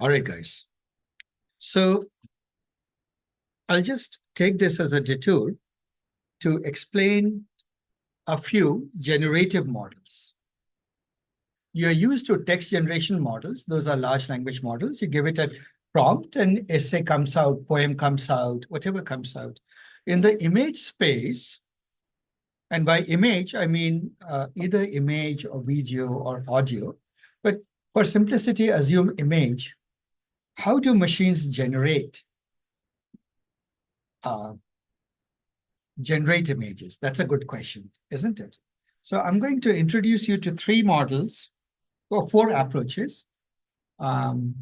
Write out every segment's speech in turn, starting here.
All right, guys. So I'll just take this as a detour to explain a few generative models. You're used to text generation models. Those are large language models. You give it a prompt and essay comes out, poem comes out, whatever comes out. In the image space, and by image, I mean either image or video or audio. But for simplicity, assume image. How do machines generate images? That's a good question, isn't it? So I'm going to introduce you to three models or four approaches. The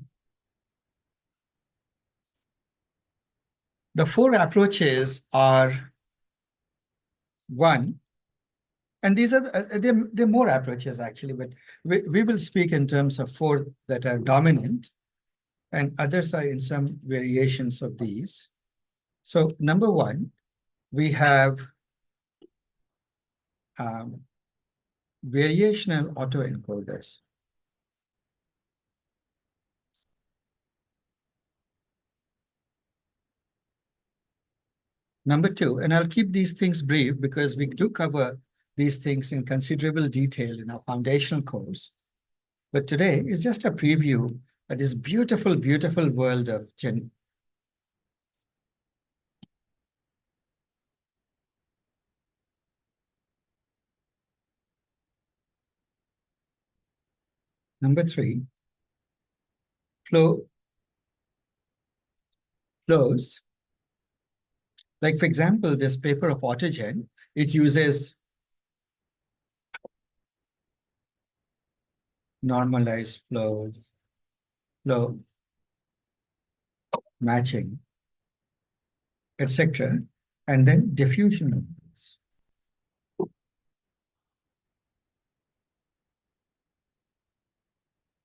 four approaches are one, and these are they're more approaches actually, but we will speak in terms of four that are dominant, and others are in some variations of these. So number one, we have variational autoencoders. Number two, and I'll keep these things brief because we do cover these things in considerable detail in our foundational course. But today is just a preview of this beautiful, beautiful world of Number three, flows. Like, for example, this paper of Autogen, it uses normalized flow matching, etc., and then diffusion models.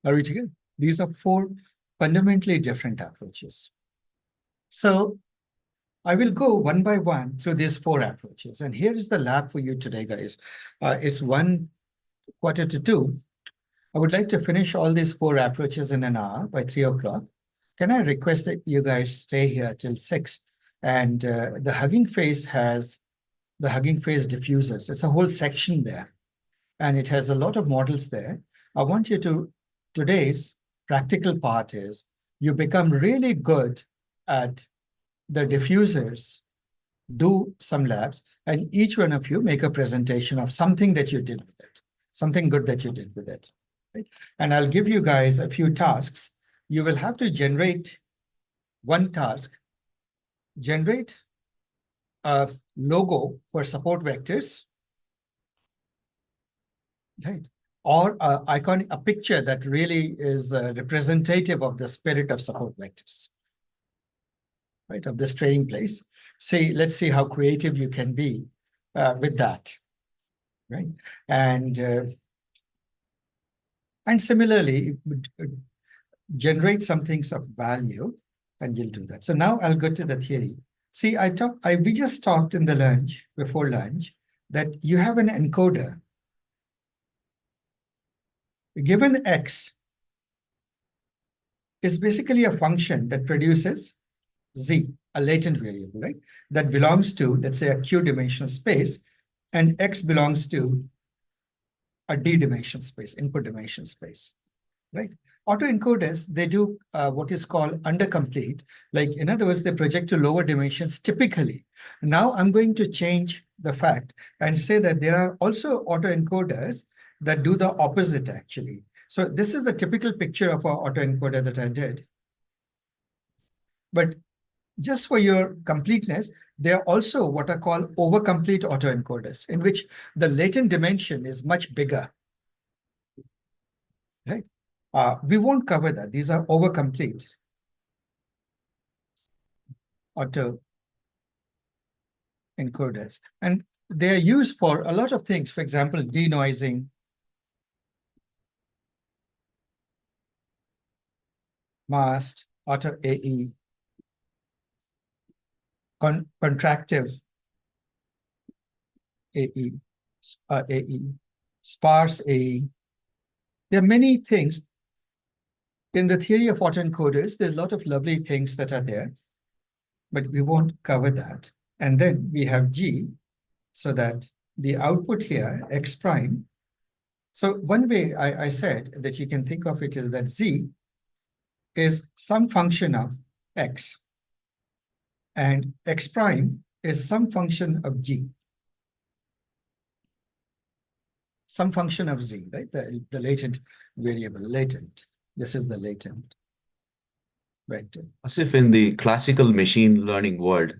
Are we together? These are four fundamentally different approaches. So I will go one by one through these four approaches. And here is the lab for you today, guys. It's 1:45. I would like to finish all these four approaches in an hour by 3 o'clock. Can I request that you guys stay here till 6? And the Hugging Face has the Hugging Face diffusers. It's a whole section there. And it has a lot of models there. I want you to, today's practical part is you become really good at the diffusers, do some labs, and each one of you make a presentation of something that you did with it, something good that you did with it. Right? And I'll give you guys a few tasks. You will have to generate one task, generate a logo for support vectors, right? Or a picture that really is representative of the spirit of support vectors, right? Of this training place. Let's see how creative you can be with that, right? And similarly, generate some things of value, and you'll do that. So now I'll go to the theory. See, we just talked in the lunch, before lunch, that you have an encoder. Given X is basically a function that produces Z, a latent variable, right? That belongs to, let's say, a Q-dimensional space, and X belongs to a D-dimensional space, input dimension space, right? Autoencoders, they do what is called undercomplete. Like, in other words, they project to lower dimensions typically. Now I'm going to change the fact and say that there are also autoencoders that do the opposite, actually. So this is the typical picture of our autoencoder that I did. But just for your completeness, there are also what are called overcomplete autoencoders, in which the latent dimension is much bigger, right? We won't cover that. These are overcomplete autoencoders. And they're used for a lot of things. For example, denoising, masked, auto AE, contractive AE, AE, sparse AE. There are many things. In the theory of autoencoders, there's a lot of lovely things that are there, but we won't cover that. And then we have G, so that the output here, X prime. So one way I said that you can think of it is that Z is some function of X, and X prime is some function of G. Some function of Z, right? The latent variable, latent. This is the latent vector. As if in the classical machine learning world,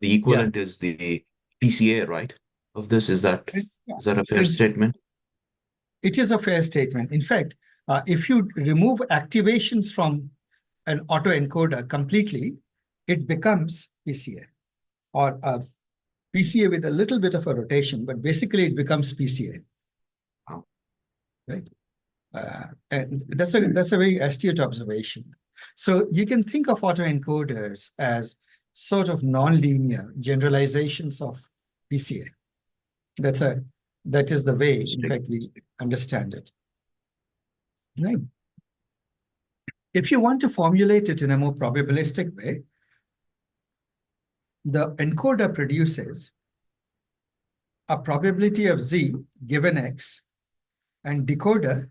the Yeah. equivalent is the PCA, right? Of this, is that a fair statement? It is a fair statement. In fact, if you remove activations from an autoencoder completely, it becomes PCA, or PCA with a little bit of a rotation, but basically it becomes PCA. Wow. Right? And that's a very astute observation. So you can think of autoencoders as sort of nonlinear generalizations of PCA. That is the way, in fact, we understand it. Right. If you want to formulate it in a more probabilistic way, the encoder produces a probability of Z given X, and decoder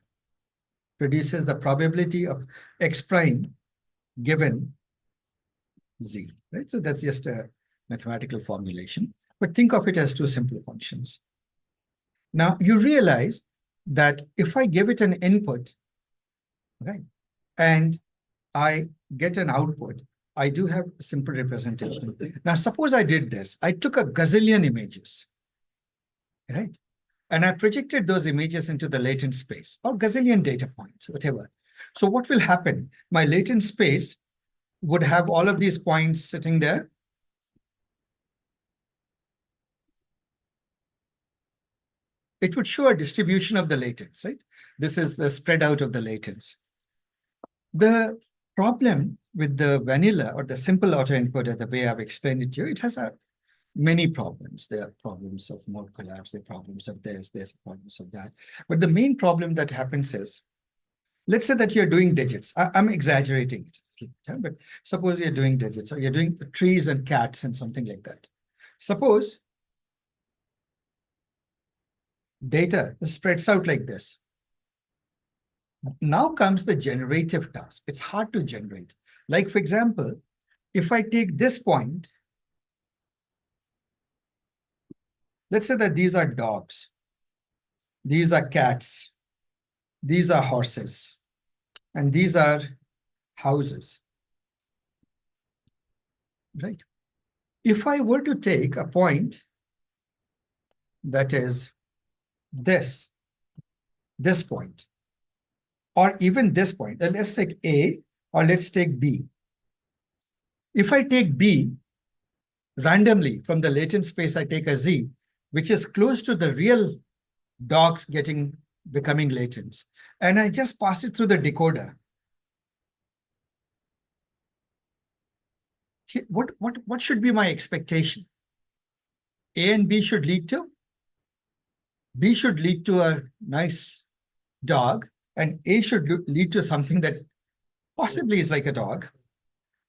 produces the probability of X prime given Z, right? So that's just a mathematical formulation, but think of it as two simple functions. Now you realize that if I give it an input, right, and I get an output, I do have a simple representation. Now suppose I did this. I took a gazillion images, right? And I projected those images into the latent space, or gazillion data points, whatever. So what will happen? My latent space would have all of these points sitting there. It would show a distribution of the latents, right? This is the spread out of the latents. The problem with the vanilla or the simple autoencoder, the way I've explained it to you, it has many problems. There are problems of mode collapse, there are problems of this, there's problems of that. But the main problem that happens is, let's say that you're doing digits. I'm exaggerating it, but suppose you're doing digits, or you're doing trees and cats and something like that. Suppose data spreads out like this. Now comes the generative task. It's hard to generate. Like, for example, if I take this point, let's say that these are dogs, these are cats, these are horses, and these are houses, right? If I were to take a point that is this point, or even this point, then let's take A, or let's take B. If I take B randomly from the latent space, I take a Z, which is close to the real dogs becoming latent, and I just pass it through the decoder. What should be my expectation? A and B should lead to? B should lead to a nice dog, and A should lead to something that possibly is like a dog.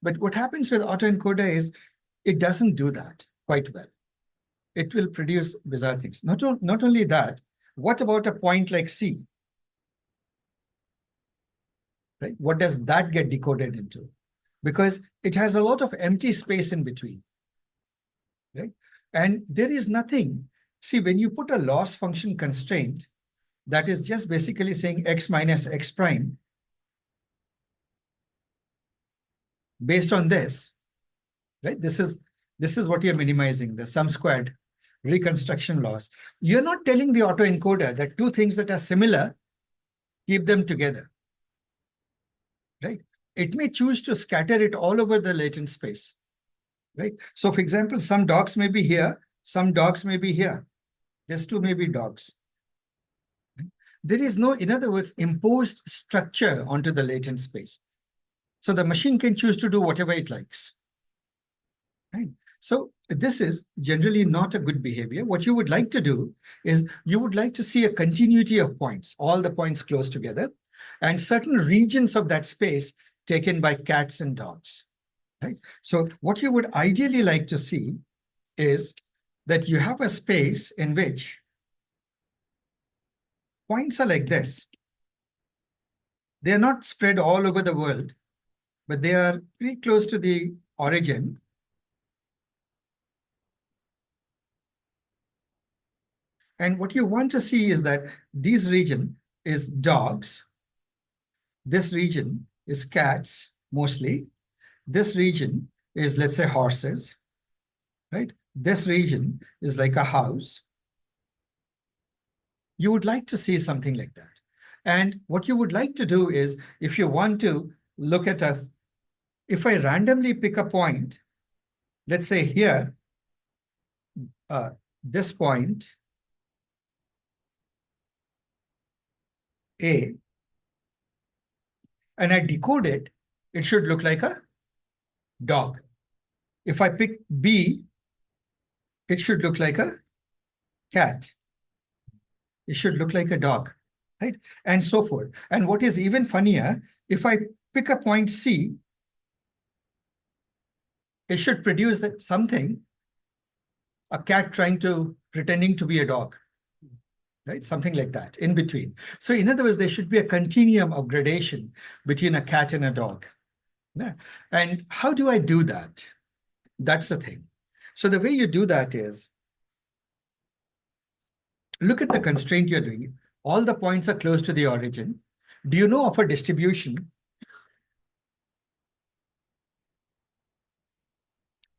But what happens with autoencoder is it doesn't do that quite well. It will produce bizarre things. Not only that, what about a point like C? Right? What does that get decoded into? Because it has a lot of empty space in between, right? And there is nothing. See, when you put a loss function constraint, that is just basically saying X minus X prime based on this, right? This is what you're minimizing, the sum squared reconstruction loss. You're not telling the autoencoder that two things that are similar, keep them together, right? It may choose to scatter it all over the latent space, right? So for example, some dogs may be here, some dogs may be here. There's two maybe dogs. There is no, in other words, imposed structure onto the latent space. So the machine can choose to do whatever it likes, right? So this is generally not a good behavior. What you would like to do is you would like to see a continuity of points, all the points close together, and certain regions of that space taken by cats and dogs. Right? So what you would ideally like to see is that you have a space in which points are like this. They're not spread all over the world, but they are pretty close to the origin. And what you want to see is that this region is dogs. This region is cats, mostly. This region is, let's say, horses, right? This region is like a house. You would like to see something like that. And what you would like to do is, if you want to look at if I randomly pick a point, let's say here, this point, A, and I decode it, it should look like a dog. If I pick B, it should look like a cat. It should look like a dog, right? And so forth. And what is even funnier, if I pick a point C, it should produce that something, a cat pretending to be a dog, right? Something like that in between. So in other words, there should be a continuum of gradation between a cat and a dog. Yeah. And how do I do that? That's the thing. So the way you do that is, look at the constraint you're doing. All the points are close to the origin. Do you know of a distribution?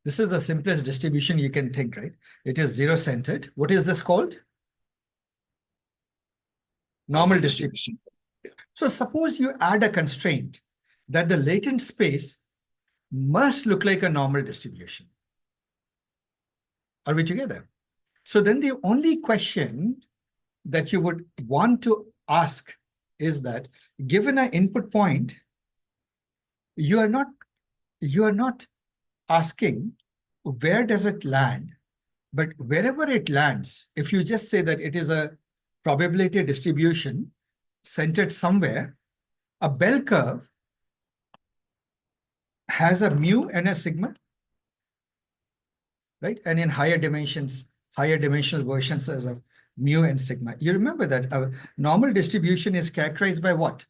This is the simplest distribution you can think, right? It is zero-centered. What is this called? Normal distribution. So suppose you add a constraint that the latent space must look like a normal distribution. Are we together? So then the only question that you would want to ask is that, given an input point, you are not asking where does it land, but wherever it lands, if you just say that it is a probability distribution centered somewhere, a bell curve has a mu and a sigma, right? And in higher dimensional versions as a mu and sigma. You remember that a normal distribution is characterized by what?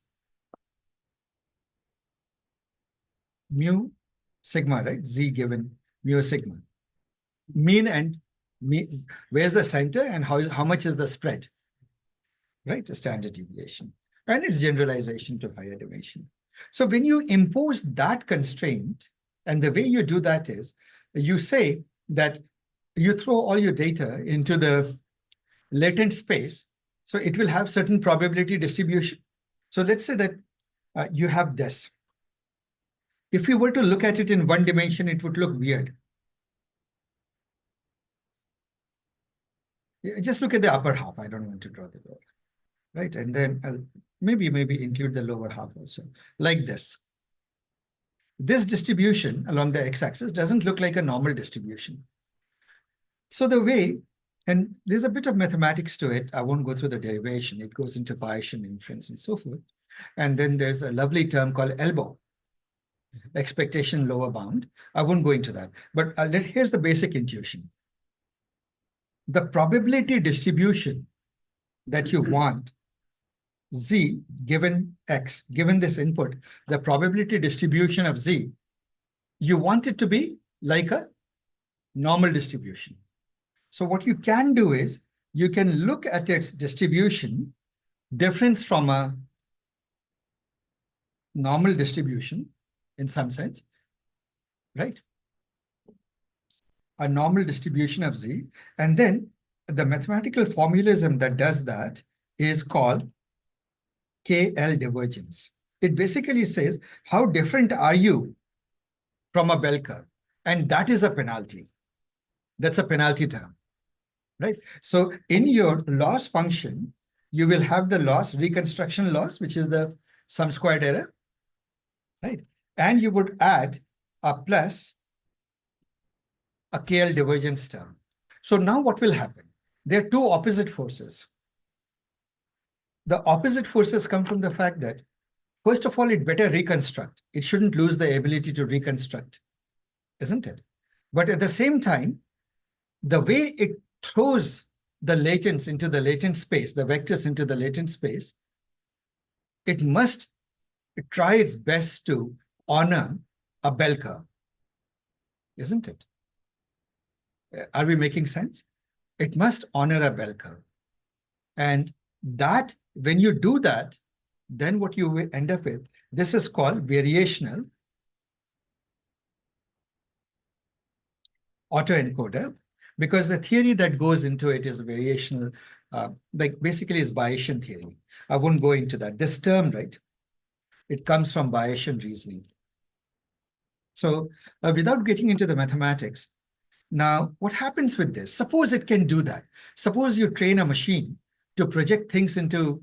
Mu sigma, right? Z given mu sigma. Mean and mean, where's the center and how much is the spread, right? A standard deviation. And its generalization to higher dimension. So when you impose that constraint, and the way you do that is, you say that you throw all your data into the latent space, so it will have certain probability distribution. So let's say that you have this. If you were to look at it in one dimension, it would look weird. Just look at the upper half. I don't want to draw the lower, right? And then maybe include the lower half also, like this. This distribution along the x-axis doesn't look like a normal distribution. So the way, and there's a bit of mathematics to it. I won't go through the derivation. It goes into Bayesian inference and so forth. And then there's a lovely term called elbow, expectation lower bound. I won't go into that. But here's the basic intuition. The probability distribution that you want, Z given X, given this input, the probability distribution of Z, you want it to be like a normal distribution. So what you can do is, you can look at its distribution, difference from a normal distribution in some sense, right? A normal distribution of Z. And then the mathematical formalism that does that is called KL divergence. It basically says, how different are you from a bell curve? And that is a penalty. That's a penalty term, right? So in your loss function, you will have the loss, reconstruction loss, which is the sum squared error, right? And you would add a plus a KL divergence term. So now what will happen? There are two opposite forces. The opposite forces come from the fact that, first of all, it better reconstruct. It shouldn't lose the ability to reconstruct, isn't it? But at the same time, the way it throws the latents into the latent space, the vectors into the latent space, it must try its best to honor a bell curve, isn't it? Are we making sense? It must honor a bell curve. And that, when you do that, then what you will end up with, this is called variational autoencoder, because the theory that goes into it is variational, like basically is Bayesian theory. I won't go into that. This term, right, it comes from Bayesian reasoning. So without getting into the mathematics, now what happens with this? Suppose it can do that. Suppose you train a machine to project things into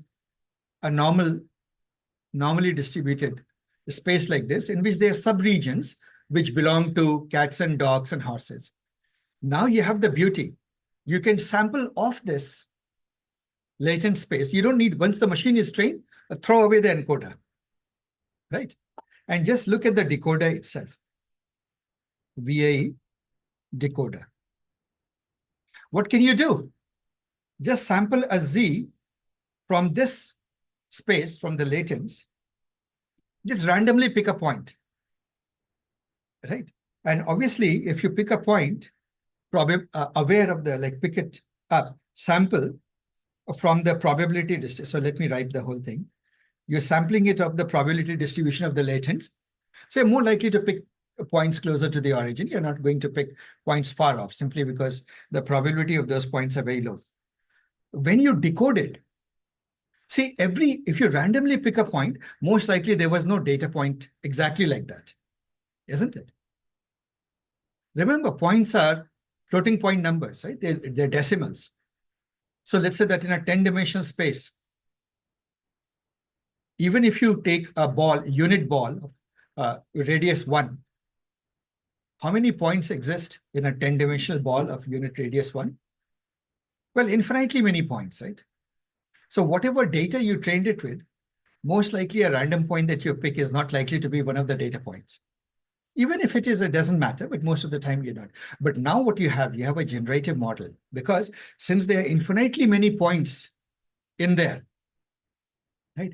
a normally distributed space like this, in which there are subregions which belong to cats and dogs and horses. Now you have the beauty. You can sample off this latent space. You don't need, once the machine is trained, throw away the encoder, right? And just look at the decoder itself. VAE decoder. What can you do? Just sample a Z from this space, from the latents. Just randomly pick a point, right? And obviously, if you pick a point, probably aware of the, like, pick it up, sample from the probability distribution. So let me write the whole thing. You're sampling it of the probability distribution of the latents. So you're more likely to pick points closer to the origin. You're not going to pick points far off, simply because the probability of those points are very low. When you decode it, see, if you randomly pick a point, most likely there was no data point exactly like that, isn't it? Remember, points are floating point numbers, right? They're decimals. So let's say that in a 10-dimensional space, even if you take a ball, unit ball, radius 1, how many points exist in a 10-dimensional ball of unit radius 1? Well, infinitely many points, right? So whatever data you trained it with, most likely a random point that you pick is not likely to be one of the data points. Even if it is, it doesn't matter, but most of the time you're not. But now what you have a generative model, because since there are infinitely many points in there, right?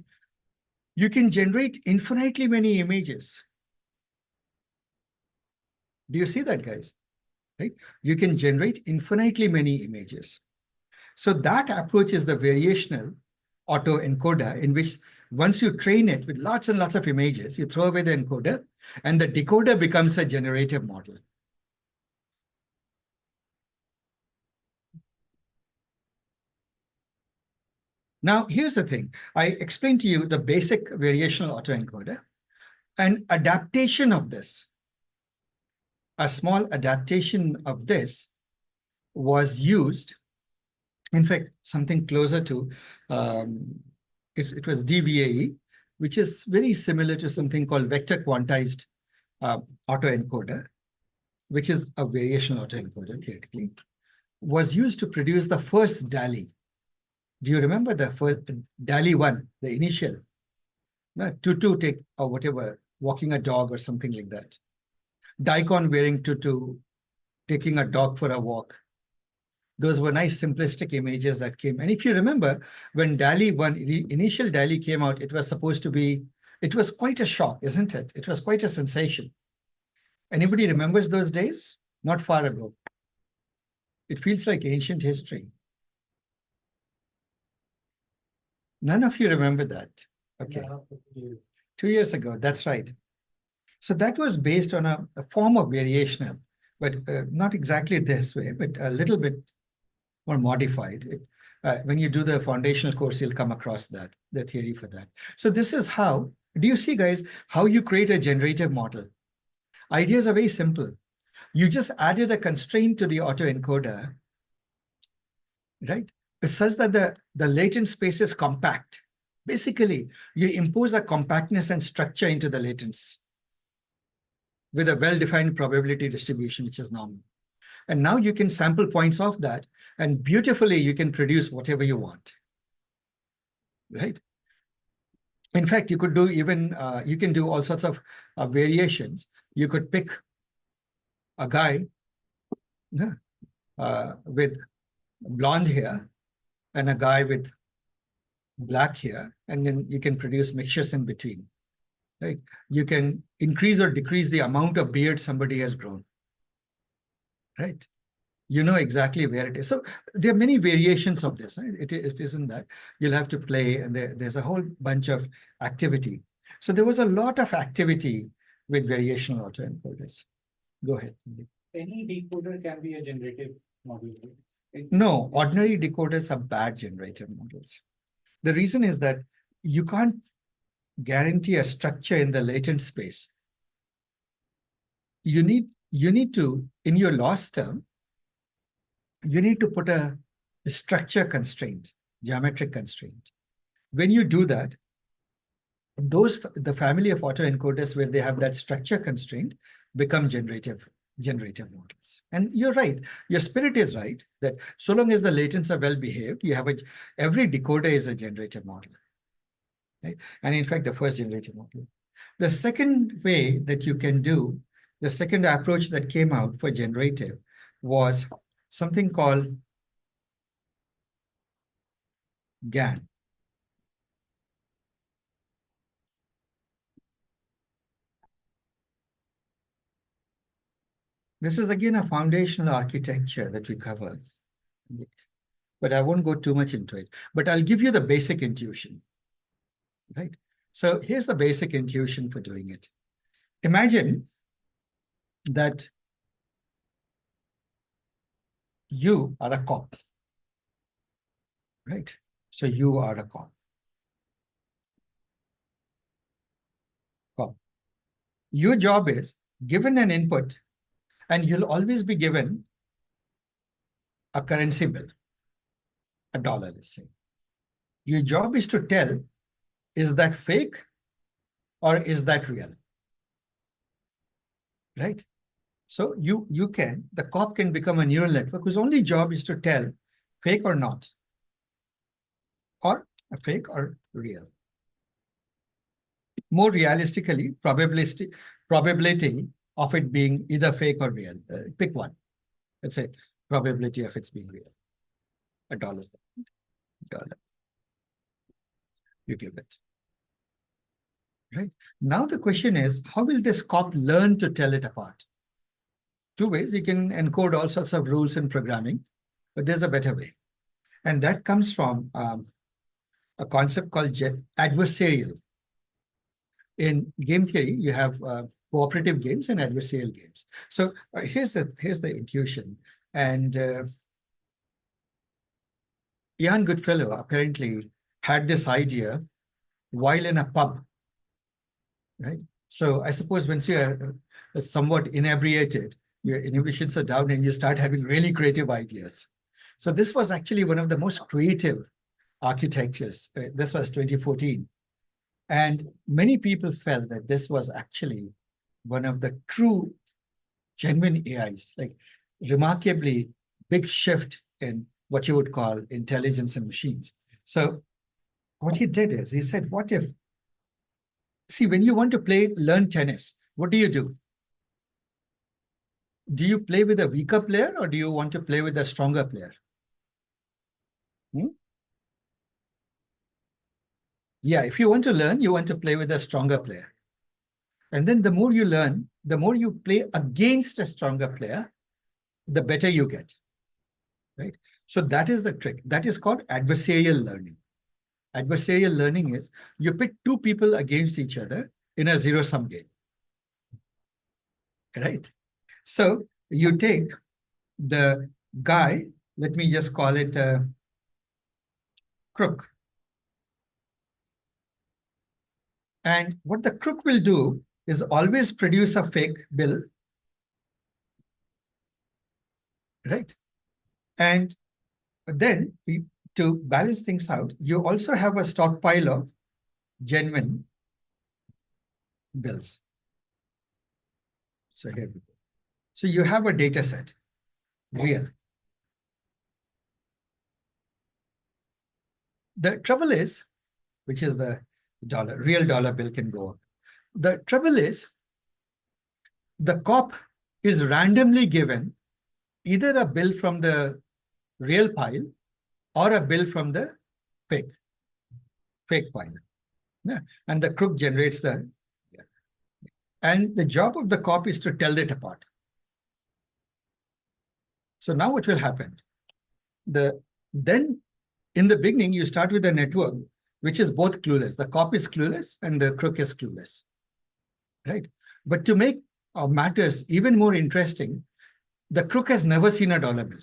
You can generate infinitely many images. Do you see that, guys? Right? You can generate infinitely many images. So that approach is the variational autoencoder, in which once you train it with lots and lots of images, you throw away the encoder, and the decoder becomes a generative model. Now, here's the thing. I explained to you the basic variational autoencoder. An adaptation of this, a small adaptation of this, was used. In fact, something closer to, it was DVAE, which is very similar to something called vector quantized autoencoder, which is a variational autoencoder theoretically, was used to produce the first DALI. Do you remember the first DALI 1, the initial? Tutu take or whatever, walking a dog or something like that. Daikon wearing tutu, taking a dog for a walk. Those were nice simplistic images that came. And if you remember, when DALI 1, initial DALI came out, it was supposed to be, it was quite a shock, isn't it? It was quite a sensation. Anybody remembers those days? Not far ago. It feels like ancient history. None of you remember that. Okay. 2 years ago, that's right. So that was based on a form of variational, but not exactly this way, but a little bit more modified. When you do the foundational course, you'll come across that, the theory for that. So this is how, do you see, guys, how you create a generative model? Ideas are very simple. You just added a constraint to the autoencoder, right? It's such that the latent space is compact. Basically, you impose a compactness and structure into the latents with a well-defined probability distribution, which is normal. And now you can sample points off that, and beautifully you can produce whatever you want, right? In fact, you could do even, you can do all sorts of variations. You could pick a guy with blonde hair and a guy with black hair, and then you can produce mixtures in between, right? You can increase or decrease the amount of beard somebody has grown, right? You know exactly where it is. So there are many variations of this. Right? It isn't that. You'll have to play, and there's a whole bunch of activity. So there was a lot of activity with variational autoencoders. Go ahead. Any decoder can be a generative model. No, ordinary decoders are bad generative models. The reason is that you can't guarantee a structure in the latent space. You need to, in your loss term, you need to put a structure constraint, geometric constraint. When you do that, the family of autoencoders where they have that structure constraint become generative models. And you're right, your spirit is right, that so long as the latents are well behaved, you have every decoder is a generative model. Right? And in fact, the first generative model. The second way that you can do, the second approach that came out for generative was something called GAN. This is again a foundational architecture that we covered, but I won't go too much into it. But I'll give you the basic intuition, right? So here's the basic intuition for doing it. Imagine that you are a cop, right? So you are a cop. Your job is given an input, and you'll always be given a currency bill, $1, let's say. Your job is to tell, is that fake or is that real? Right? So the cop can become a neural network whose only job is to tell fake or not, or a fake or real. More realistically, probability of it being either fake or real. Pick one. Let's say probability of its being real. $1. You give it. Right? Now the question is, how will this cop learn to tell it apart? Two ways. You can encode all sorts of rules in programming, but there's a better way. And that comes from a concept called adversarial. In game theory, you have cooperative games and adversarial games. So here's the intuition. And Ian Goodfellow apparently had this idea while in a pub, right? So I suppose once you are somewhat inebriated, your inhibitions are down and you start having really creative ideas. So this was actually one of the most creative architectures. This was 2014. And many people felt that this was actually one of the true, genuine AIs, like remarkably big shift in what you would call intelligence in machines. So what he did is he said, what if, see, when you want to learn tennis, what do? Do you play with a weaker player or do you want to play with a stronger player? Yeah, if you want to learn, you want to play with a stronger player. And then the more you learn, the more you play against a stronger player, the better you get, right? So that is the trick. That is called adversarial learning. Adversarial learning is you pit two people against each other in a zero-sum game, right? So you take the guy, let me just call it a crook. And what the crook will do is always produce a fake bill, right? And then to balance things out, you also have a stockpile of genuine bills. So here we go. So you have a data set. real. The trouble is, which is the real dollar bill can go up. The trouble is, the cop is randomly given either a bill from the real pile or a bill from the fake pile. Yeah. And the crook generates the, yeah. And the job of the cop is to tell it apart. So now what will happen? Then in the beginning, you start with a network which is both clueless. The cop is clueless and the crook is clueless, right? But to make matters even more interesting, the crook has never seen a dollar bill,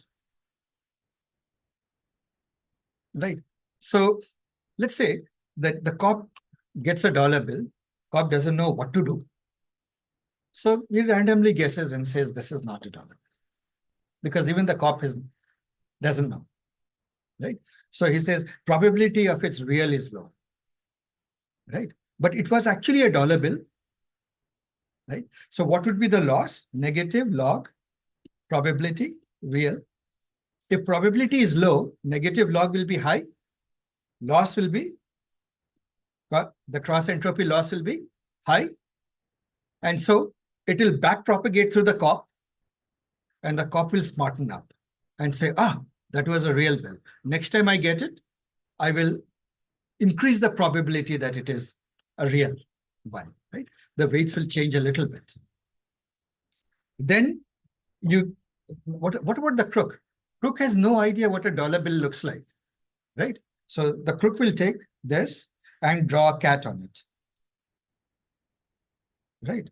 right? So let's say that the cop gets a dollar bill. Cop doesn't know what to do. So he randomly guesses and says, this is not a dollar bill. Because even the cop doesn't know, right? So he says, probability of its real is low, right? But it was actually a dollar bill, right? So what would be the loss? Negative log probability real. If probability is low, negative log will be high. Loss will be, the cross entropy loss will be high. And so it will back propagate through the cop, and the cop will smarten up and say, that was a real bill. Next time I get it, I will increase the probability that it is a real one, right? The weights will change a little bit. Then what about the crook? Crook has no idea what a dollar bill looks like, right? So the crook will take this and draw a cat on it, right?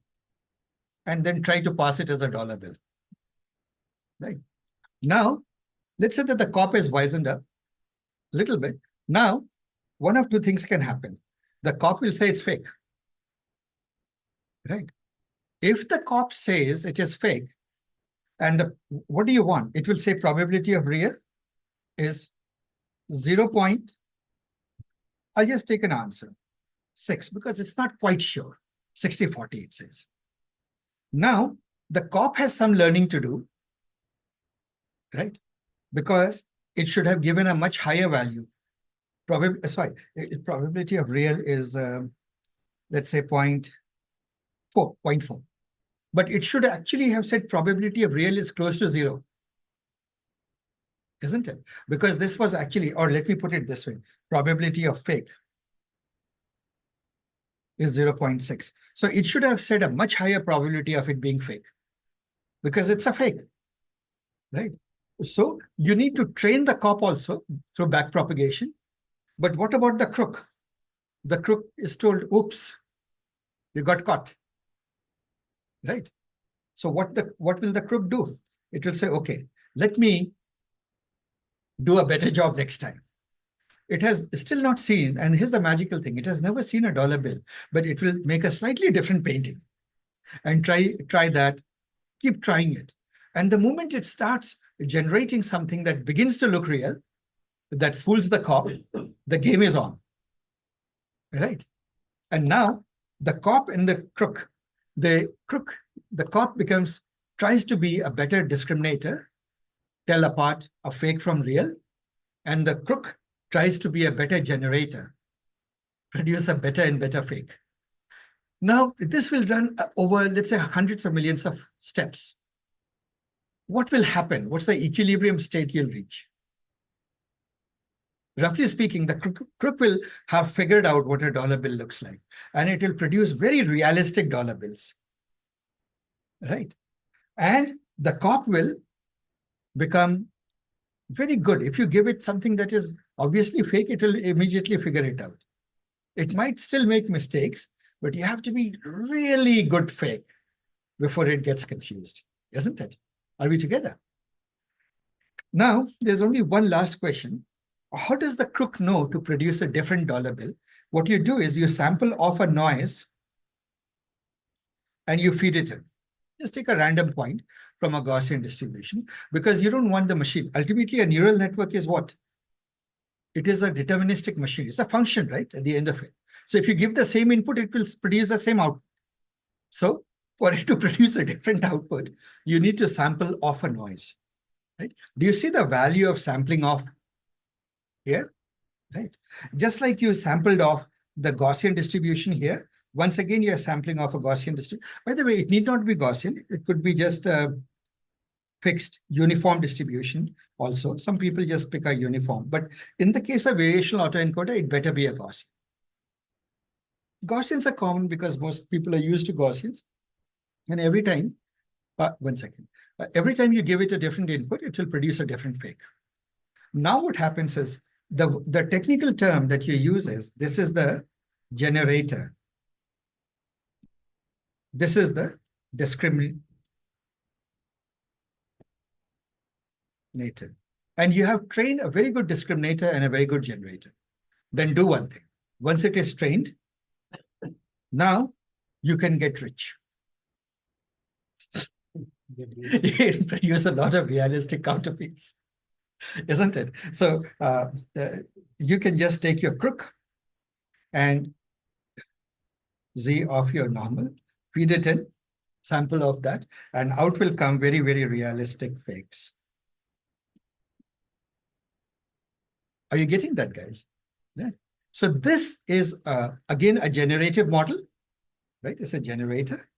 And then try to pass it as a dollar bill, right? Now, let's say that the cop is wizened up a little bit. Now, one of two things can happen. The cop will say it's fake, right? If the cop says it is fake, and what do you want? It will say probability of real is 0. I'll just take an answer, 6, because it's not quite sure. 60-40, it says. Now, the cop has some learning to do, right? Because it should have given a much higher value. Probability of real is, let's say, 0.4. But it should actually have said probability of real is close to 0. Isn't it? Because this was actually, or let me put it this way, probability of fake is 0.6. So it should have said a much higher probability of it being fake, because it's a fake, right? So you need to train the cop also through backpropagation. But what about the crook? The crook is told, oops, you got caught, right? So what will the crook do? It will say, okay, let me do a better job next time. It has still not seen, and here's the magical thing, it has never seen a dollar bill, but it will make a slightly different painting and try that, keep trying it. And the moment it starts generating something that begins to look real, that fools the cop, the game is on, right? And now the cop and the crook, the cop tries to be a better discriminator, tell apart a fake from real, and the crook tries to be a better generator, produce a better and better fake. Now, this will run over, let's say, hundreds of millions of steps. What will happen? What's the equilibrium state you'll reach? Roughly speaking, the crook will have figured out what a dollar bill looks like, and it will produce very realistic dollar bills, right? And the cop will become very good. If you give it something that is obviously fake, it will immediately figure it out. It might still make mistakes, but you have to be really good fake before it gets confused, isn't it? Are we together? Now, there's only one last question. How does the crook know to produce a different dollar bill? What you do is you sample off a noise and you feed it in. Just take a random point from a Gaussian distribution, because you don't want the machine. Ultimately, a neural network is what? It is a deterministic machine. It's a function, right, at the end of it. So if you give the same input, it will produce the same output. So for it to produce a different output, you need to sample off a noise. right? Do you see the value of sampling off here, right? Just like you sampled off the Gaussian distribution here, once again, you're sampling off a Gaussian distribution. By the way, it need not be Gaussian. It could be just a fixed uniform distribution also. Some people just pick a uniform. But in the case of variational autoencoder, it better be a Gaussian. Gaussians are common because most people are used to Gaussians. And every time, every time you give it a different input, it will produce a different fake. Now what happens is the technical term that you use is, this is the generator. This is the discriminator. And you have trained a very good discriminator and a very good generator. Then do one thing. Once it is trained, now you can get rich. You produce a lot of realistic counterfeits, isn't it? So you can just take your crook and Z of your normal, feed it in, sample of that, and out will come very, very realistic fakes. Are you getting that, guys? Yeah. So this is, again, a generative model, right? It's a generator.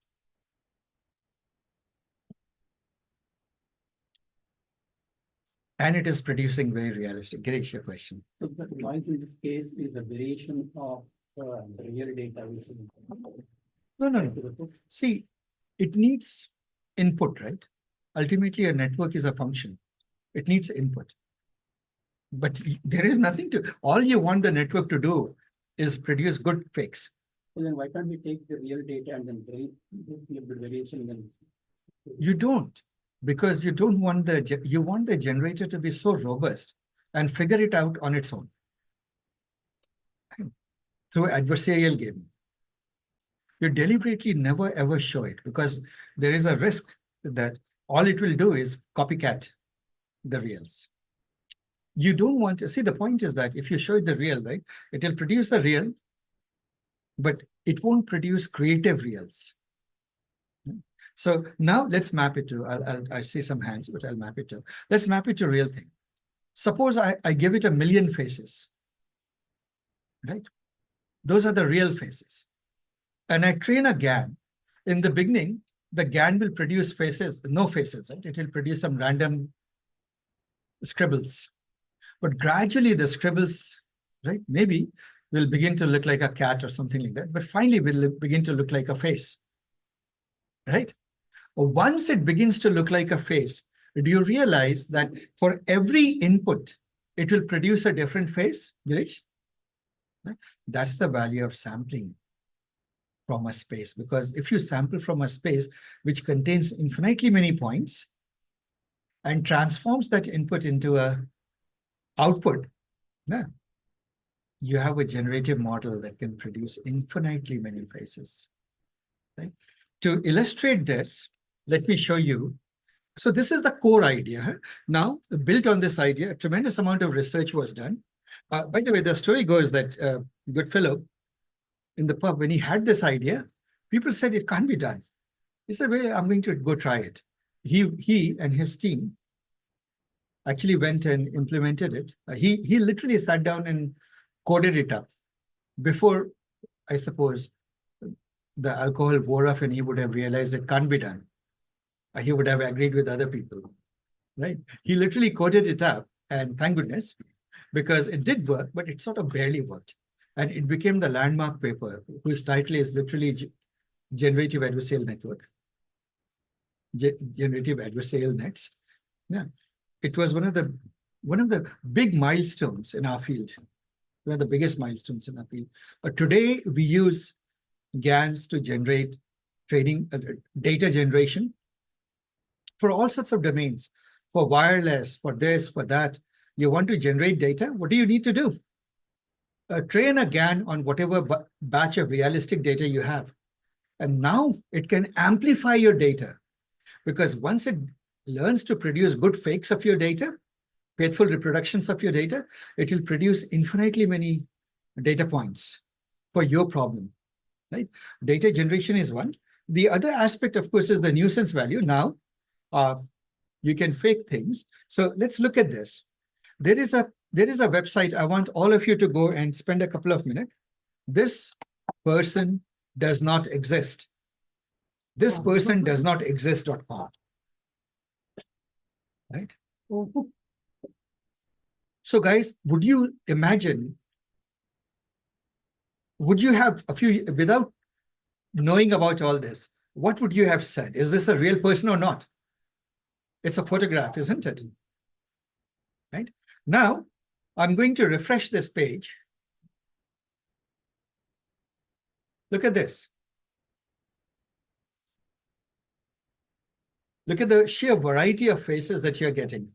And it is producing very realistic. Girish, your question. So the noise in this case is a variation of the real data, which is No. See, it needs input, right? Ultimately, a network is a function. It needs input. But there is nothing to, all you want the network to do is produce good fakes. So then why can't we take the real data and then the variation? Then you don't, because you don't want you want the generator to be so robust and figure it out on its own through adversarial gaming. You deliberately never ever show it because there is a risk that all it will do is copycat the reals. You don't want to see, the point is that if you show it the real, right, it will produce the real, but it won't produce creative reals. So now let's map it to, I see some hands, but I'll map it to, let's map it to real thing. Suppose I give it 1 million faces, right? Those are the real faces. And I train a GAN. In the beginning, the GAN will produce faces, no faces, right? It will produce some random scribbles. But gradually the scribbles, right, maybe will begin to look like a cat or something like that. But finally will begin to look like a face, right? Once it begins to look like a face, do you realize that for every input, it will produce a different face, Girish? That's the value of sampling from a space. Because if you sample from a space which contains infinitely many points and transforms that input into a output, you have a generative model that can produce infinitely many faces. Right? To illustrate this, let me show you. So this is the core idea. Now, built on this idea, a tremendous amount of research was done. By the way, the story goes that Goodfellow in the pub, when he had this idea, people said it can't be done. He said, well, I'm going to go try it. He and his team actually went and implemented it. He literally sat down and coded it up before, I suppose, the alcohol wore off and he would have realized it can't be done. He would have agreed with other people, right? He literally coded it up, and thank goodness, because it did work, but it sort of barely worked. And it became the landmark paper, whose title is literally Generative Adversarial Network. Generative Adversarial Nets. Yeah. It was one of the big milestones in our field, one of the biggest milestones in our field. But today we use GANs to generate training, data generation for all sorts of domains, for wireless, for this, for that. You want to generate data, what do you need to do? Train a GAN on whatever batch of realistic data you have. And now it can amplify your data, because once it learns to produce good fakes of your data, faithful reproductions of your data, it will produce infinitely many data points for your problem, right? Data generation is one. The other aspect, of course, is the nuisance value. Now, You can fake things. So let's look at this. There is a website. I want all of you to go and spend a couple of minutes. This person does not exist. This person does not exist.com. Right? So guys, would you imagine, would you have a few, without knowing about all this, what would you have said? Is this a real person or not? It's a photograph, isn't it? Right? Now, I'm going to refresh this page. Look at this. Look at the sheer variety of faces that you're getting.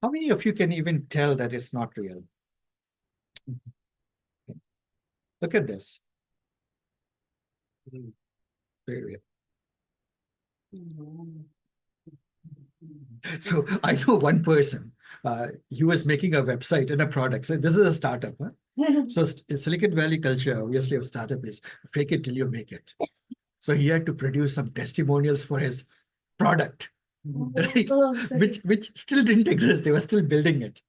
How many of you can even tell that it's not real? Look at this. Very real. So I know one person, he was making a website and a product. So this is a startup. Huh? So Silicon Valley culture, obviously, of startup is fake it till you make it. So he had to produce some testimonials for his product, right? Which still didn't exist. They were still building it.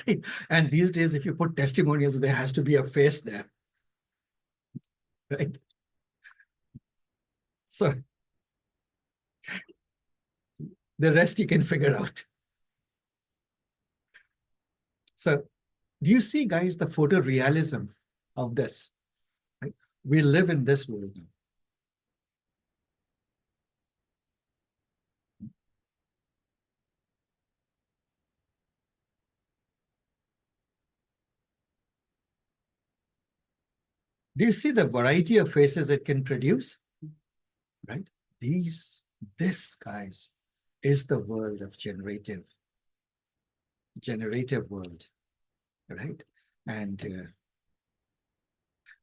Right? And these days, if you put testimonials, there has to be a face there. Right? So the rest you can figure out. So do you see, guys, the photorealism of this? Right? We live in this world now. Do you see the variety of faces it can produce? Right? This, guys, is the world of generative world, right? And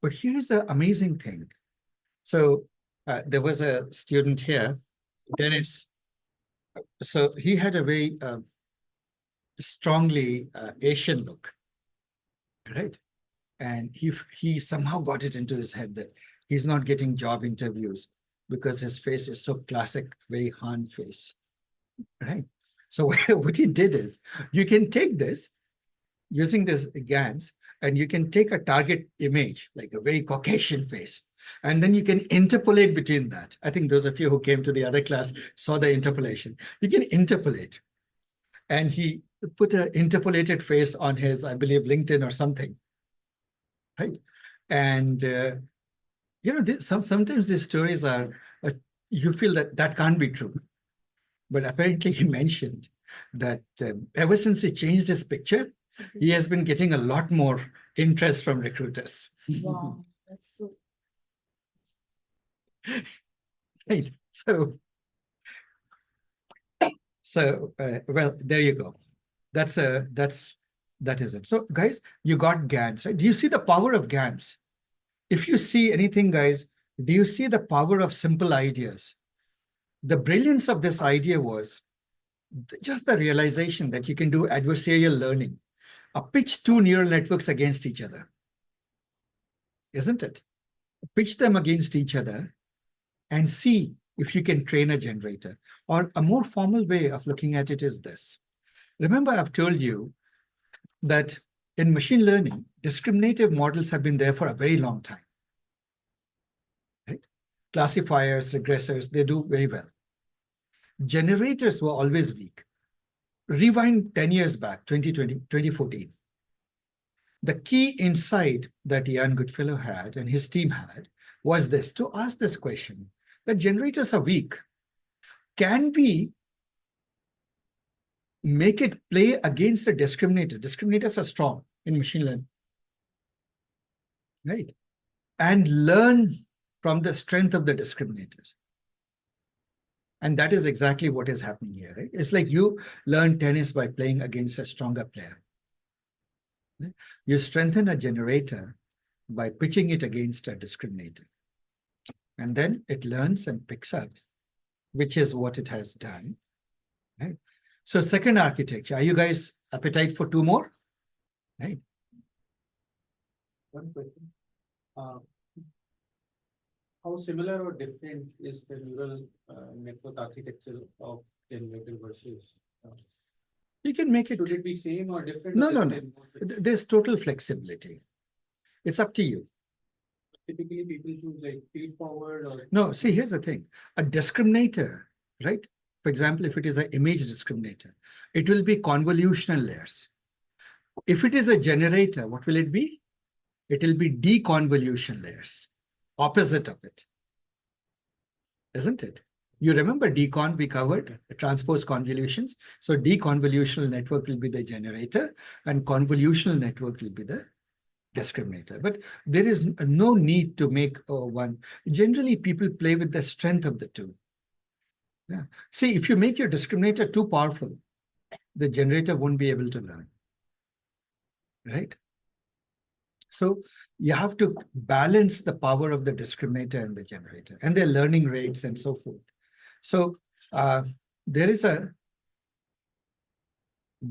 but here is the amazing thing. So there was a student here, Dennis. So he had a very strongly Asian look, right? And he somehow got it into his head that he's not getting job interviews because his face is so classic, very Han face, right? So what he did is, you can take this using this GANs, and you can take a target image, like a very Caucasian face, and then you can interpolate between that. I think those of you who came to the other class saw the interpolation. You can interpolate. And he put an interpolated face on his, I believe, LinkedIn or something, right? And, you know, sometimes these stories are, you feel that that can't be true. But apparently he mentioned that ever since he changed his picture, he has been getting a lot more interest from recruiters. Wow, that's so. Right. So well, there you go. That is it. So guys, you got GANs, right? Do you see the power of GANs? If you see anything, guys, do you see the power of simple ideas? The brilliance of this idea was just the realization that you can do adversarial learning, pitch two neural networks against each other, isn't it? Pitch them against each other and see if you can train a generator. Or a more formal way of looking at it is this. Remember, I've told you that in machine learning, discriminative models have been there for a very long time. Right? Classifiers, regressors, they do very well. Generators were always weak. Rewind 10 years back, 2014. The key insight that Ian Goodfellow had and his team had was this, to ask this question, that generators are weak. Can we make it play against a discriminator? Discriminators are strong in machine learning, right? And learn from the strength of the discriminators. And that is exactly what is happening here, right? It's like you learn tennis by playing against a stronger player. You strengthen a generator by pitching it against a discriminator. And then it learns and picks up, which is what it has done. Right? So second architecture, are you guys appetite for two more? Right. One question. how similar or different is the neural network architecture of generative versus? You can make it. Should it be same or different? No, or no, there no. is more flexibility? There's total flexibility. It's up to you. Typically, people choose like feed forward or. No, see, here's the thing. A discriminator, right? For example, if it is an image discriminator, it will be convolutional layers. If it is a generator, what will it be? It will be deconvolution layers, opposite of it. Isn't it? You remember decon we covered, transpose convolutions. So deconvolutional network will be the generator and convolutional network will be the discriminator. But there is no need to make one. Generally, people play with the strength of the two. Yeah. See, if you make your discriminator too powerful, the generator won't be able to learn. Right? So you have to balance the power of the discriminator and the generator and their learning rates and so forth. So there is a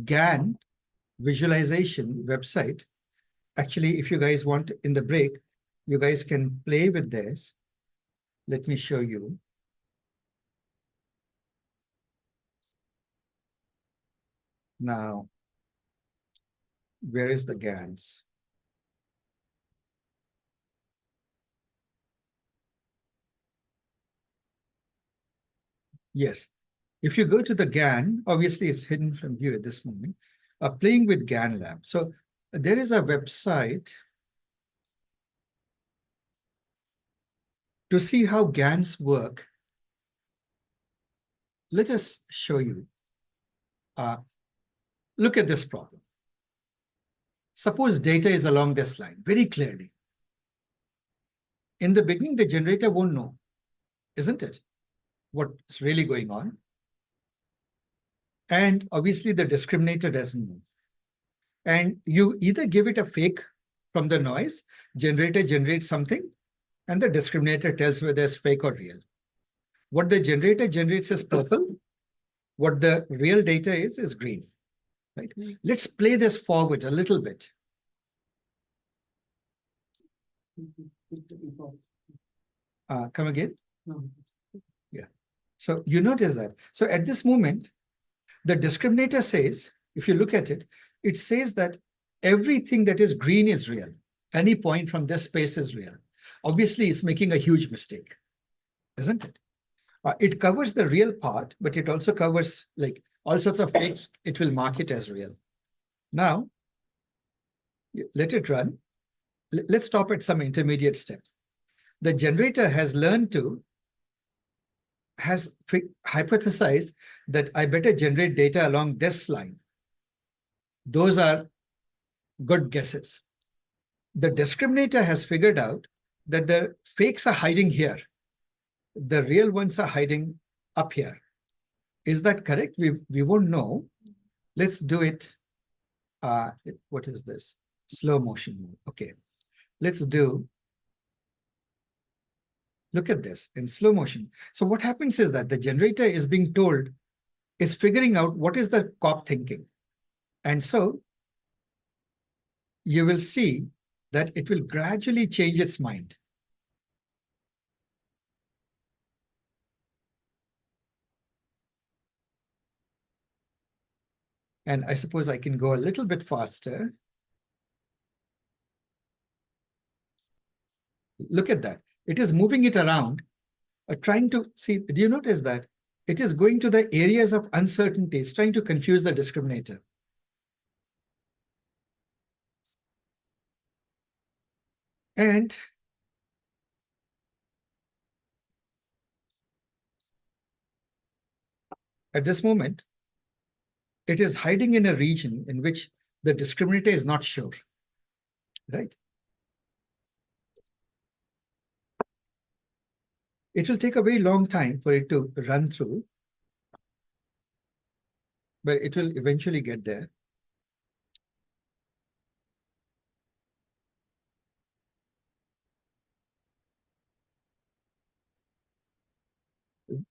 GAN visualization website. Actually, if you guys want in the break, you guys can play with this. Let me show you. Now, where is the GANs? Yes. If you go to the GAN, obviously it's hidden from view at this moment, playing with GAN Lab. So there is a website to see how GANs work. Let us show you. Look at this problem. Suppose data is along this line, very clearly. In the beginning, the generator won't know, isn't it? What's really going on. And obviously the discriminator doesn't know. And you either give it a fake from the noise, generator generates something, and the discriminator tells whether it's fake or real. What the generator generates is purple. What the real data is green. Right? Let's play this forward a little bit. Come again? No. Yeah. So you notice that. So at this moment, the discriminator says, if you look at it, it says that everything that is green is real. Any point from this space is real. Obviously, it's making a huge mistake, isn't it? It covers the real part, but it also covers like all sorts of fakes. It will mark it as real. Now, let it run. Let's stop at some intermediate step. The generator has learned to, has hypothesized that I better generate data along this line. Those are good guesses. The discriminator has figured out that the fakes are hiding here. The real ones are hiding up here. Is that correct? We won't know. Let's do it. What is this? Slow motion mode. Okay. Let's do. Look at this in slow motion. So what happens is that the generator is being told, is figuring out what is the cop thinking. And so you will see that it will gradually change its mind. And I suppose I can go a little bit faster. Look at that. It is moving it around, trying to see. Do you notice that? It is going to the areas of uncertainty. It's trying to confuse the discriminator. And at this moment, it is hiding in a region in which the discriminator is not sure, right? It will take a very long time for it to run through, but it will eventually get there.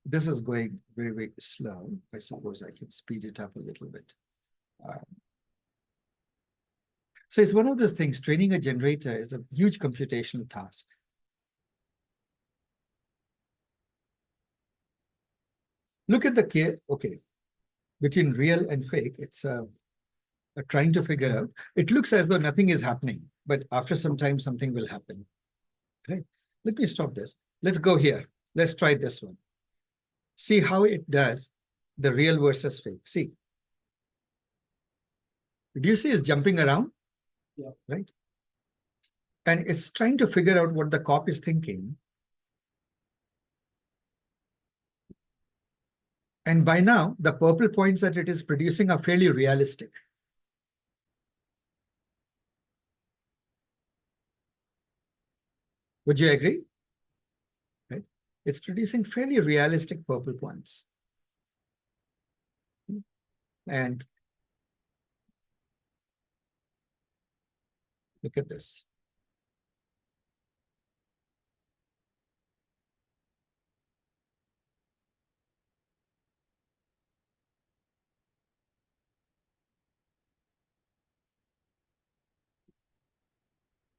This is going very, very slow. I suppose I can speed it up a little bit. So it's one of those things, training a generator is a huge computational task. look at the case. Okay, between real and fake, it's trying to figure out. It looks as though nothing is happening, but after some time, something will happen. Right? Let me stop this. Let's go here. Let's try this one. See how it does the real versus fake. See. Do you see it's jumping around? Yeah. Right? And it's trying to figure out what the cop is thinking. And by now, the purple points that it is producing are fairly realistic. Would you agree? Right? It's producing fairly realistic purple points. And look at this.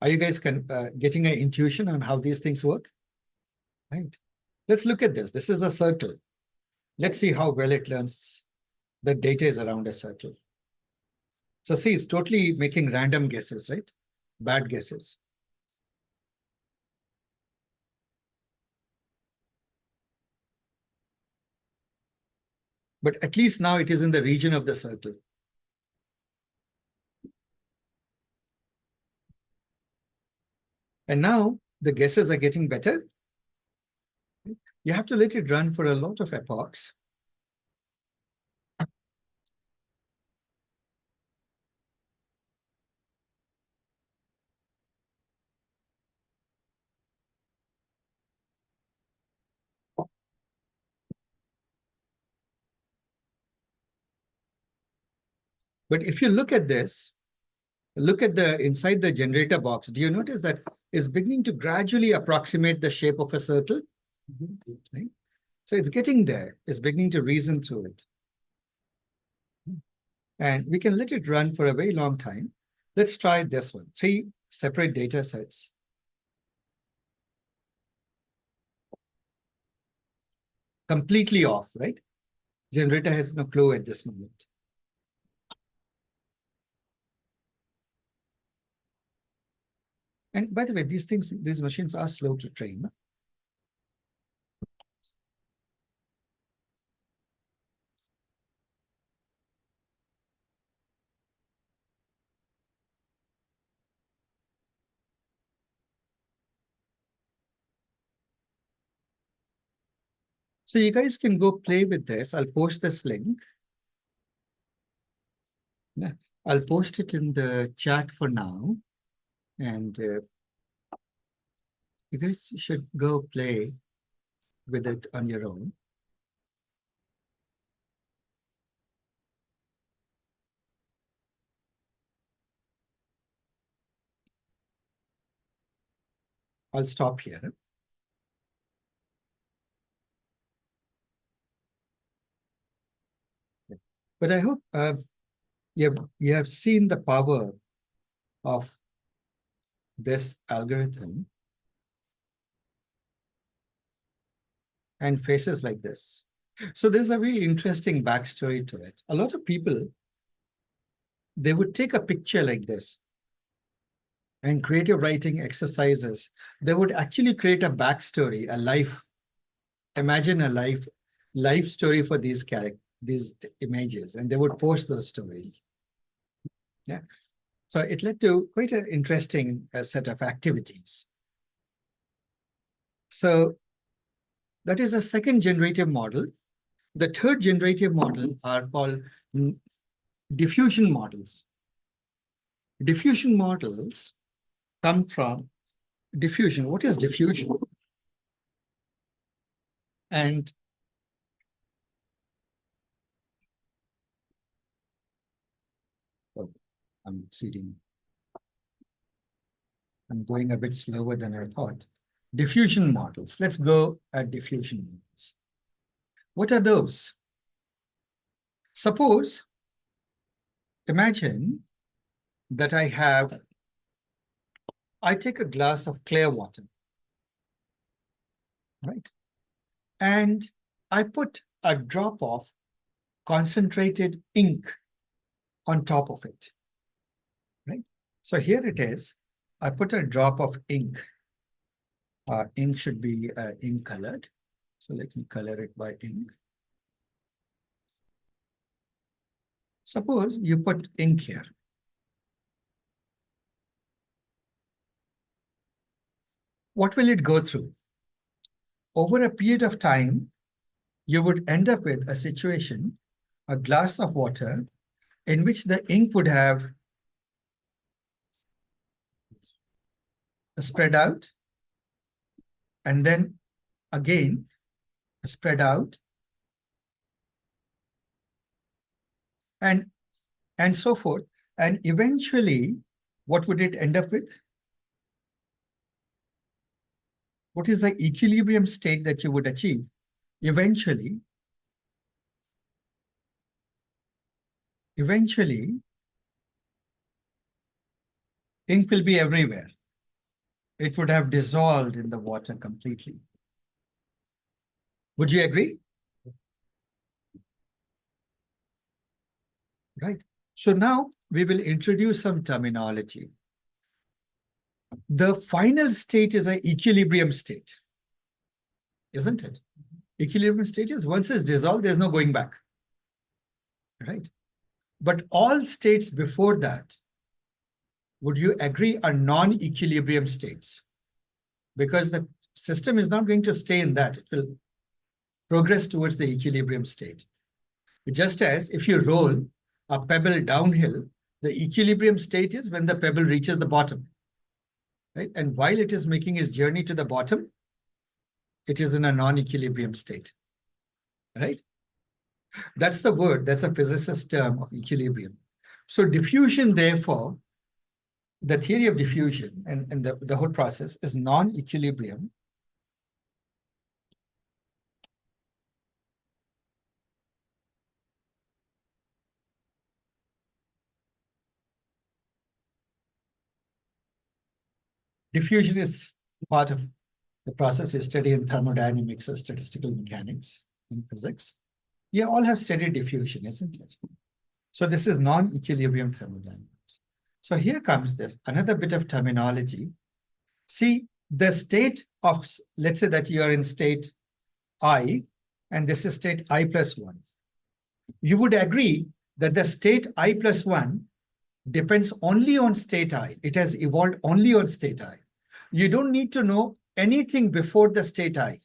Are you guys getting an intuition on how these things work? Right. Let's look at this. This is a circle. Let's see how well it learns the data is around a circle. So see, it's totally making random guesses, right? Bad guesses. But at least now it is in the region of the circle. And now the guesses are getting better. You have to let it run for a lot of epochs. But if you look at this, look at the inside the generator box, do you notice that it's beginning to gradually approximate the shape of a circle? Right? So it's getting there. It's beginning to reason through it. And we can let it run for a very long time. Let's try this one. 3 separate data sets. Completely off, right? Generator has no clue at this moment. And by the way, these machines are slow to train. So you guys can go play with this. I'll post this link. Yeah, I'll post it in the chat for now. And you guys should go play with it on your own. I'll stop here. But I hope you have seen the power of this algorithm and faces like this. So there's a very interesting backstory to it. A lot of people, they would take a picture like this and creative writing exercises. They would actually create a backstory, a life. Imagine a life story for these images, and they would post those stories. Yeah. So it led to quite an interesting set of activities. So that is a second generative model. The third generative model are called diffusion models. Diffusion models come from diffusion. What is diffusion? And I'm seeing. I'm going a bit slower than I thought. Diffusion models. Let's go at diffusion models. What are those? Suppose, imagine that I take a glass of clear water, right? And I put a drop of concentrated ink on top of it, right? So here it is. I put a drop of ink. Ink should be ink colored. So let me color it by ink. Suppose you put ink here. What will it go through? Over a period of time, you would end up with a situation, a glass of water, in which the ink would have spread out, and then again spread out, and so forth. And eventually, what would it end up with? What is the equilibrium state that you would achieve? Eventually, ink will be everywhere. It would have dissolved in the water completely. Would you agree? Right. So now we will introduce some terminology. The final state is an equilibrium state, isn't it? Equilibrium state is once it's dissolved, there's no going back, right? But all states before that, would you agree, are non-equilibrium states? Because the system is not going to stay in that. It will progress towards the equilibrium state. Just as if you roll a pebble downhill, the equilibrium state is when the pebble reaches the bottom, right? And while it is making its journey to the bottom, it is in a non-equilibrium state, right? That's the word, that's a physicist term of equilibrium. So diffusion, therefore, the theory of diffusion and the whole process is non-equilibrium. Diffusion is part of the process you study in thermodynamics or statistical mechanics in physics. You all have studied diffusion, isn't it? So this is non-equilibrium thermodynamics. So here comes this, another bit of terminology. See, the state of, let's say that you are in state I, and this is state I plus 1. You would agree that the state I plus 1 depends only on state I. It has evolved only on state I. You don't need to know anything before the state I.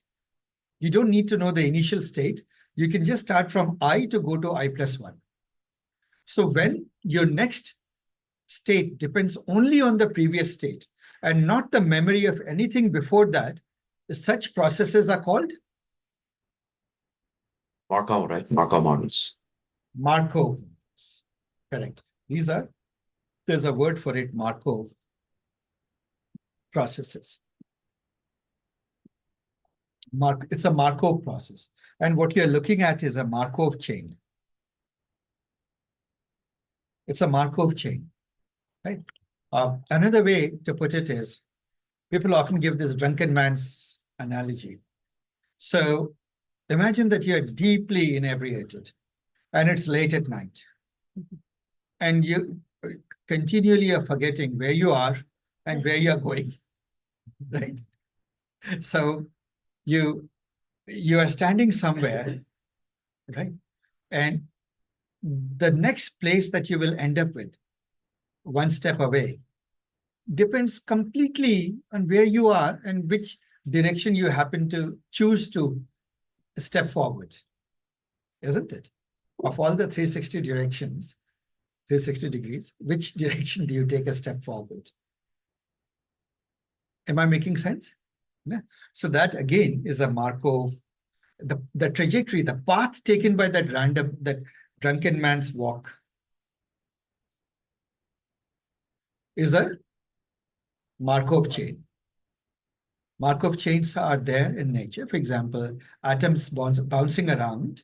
You don't need to know the initial state. You can just start from I to go to I plus 1. So when your next state depends only on the previous state and not the memory of anything before that, such processes are called Markov, right? Markov models. Markov. Correct. There's a word for it, Markov processes. It's a Markov process. And what you're looking at is a Markov chain. It's a Markov chain, right? Another way to put it is, people often give this drunken man's analogy. So imagine that you're deeply inebriated and it's late at night. And you continually are forgetting where you are and where you're going, right? So you are standing somewhere, right? And the next place that you will end up with, one step away, depends completely on where you are and which direction you happen to choose to step forward, isn't it? Of all the 360 directions, 360 degrees, which direction do you take a step forward? Am I making sense? Yeah. So that again is a Markov, the trajectory, the path taken by that drunken man's walk is a Markov chain. Markov chains are there in nature. For example, atoms bouncing around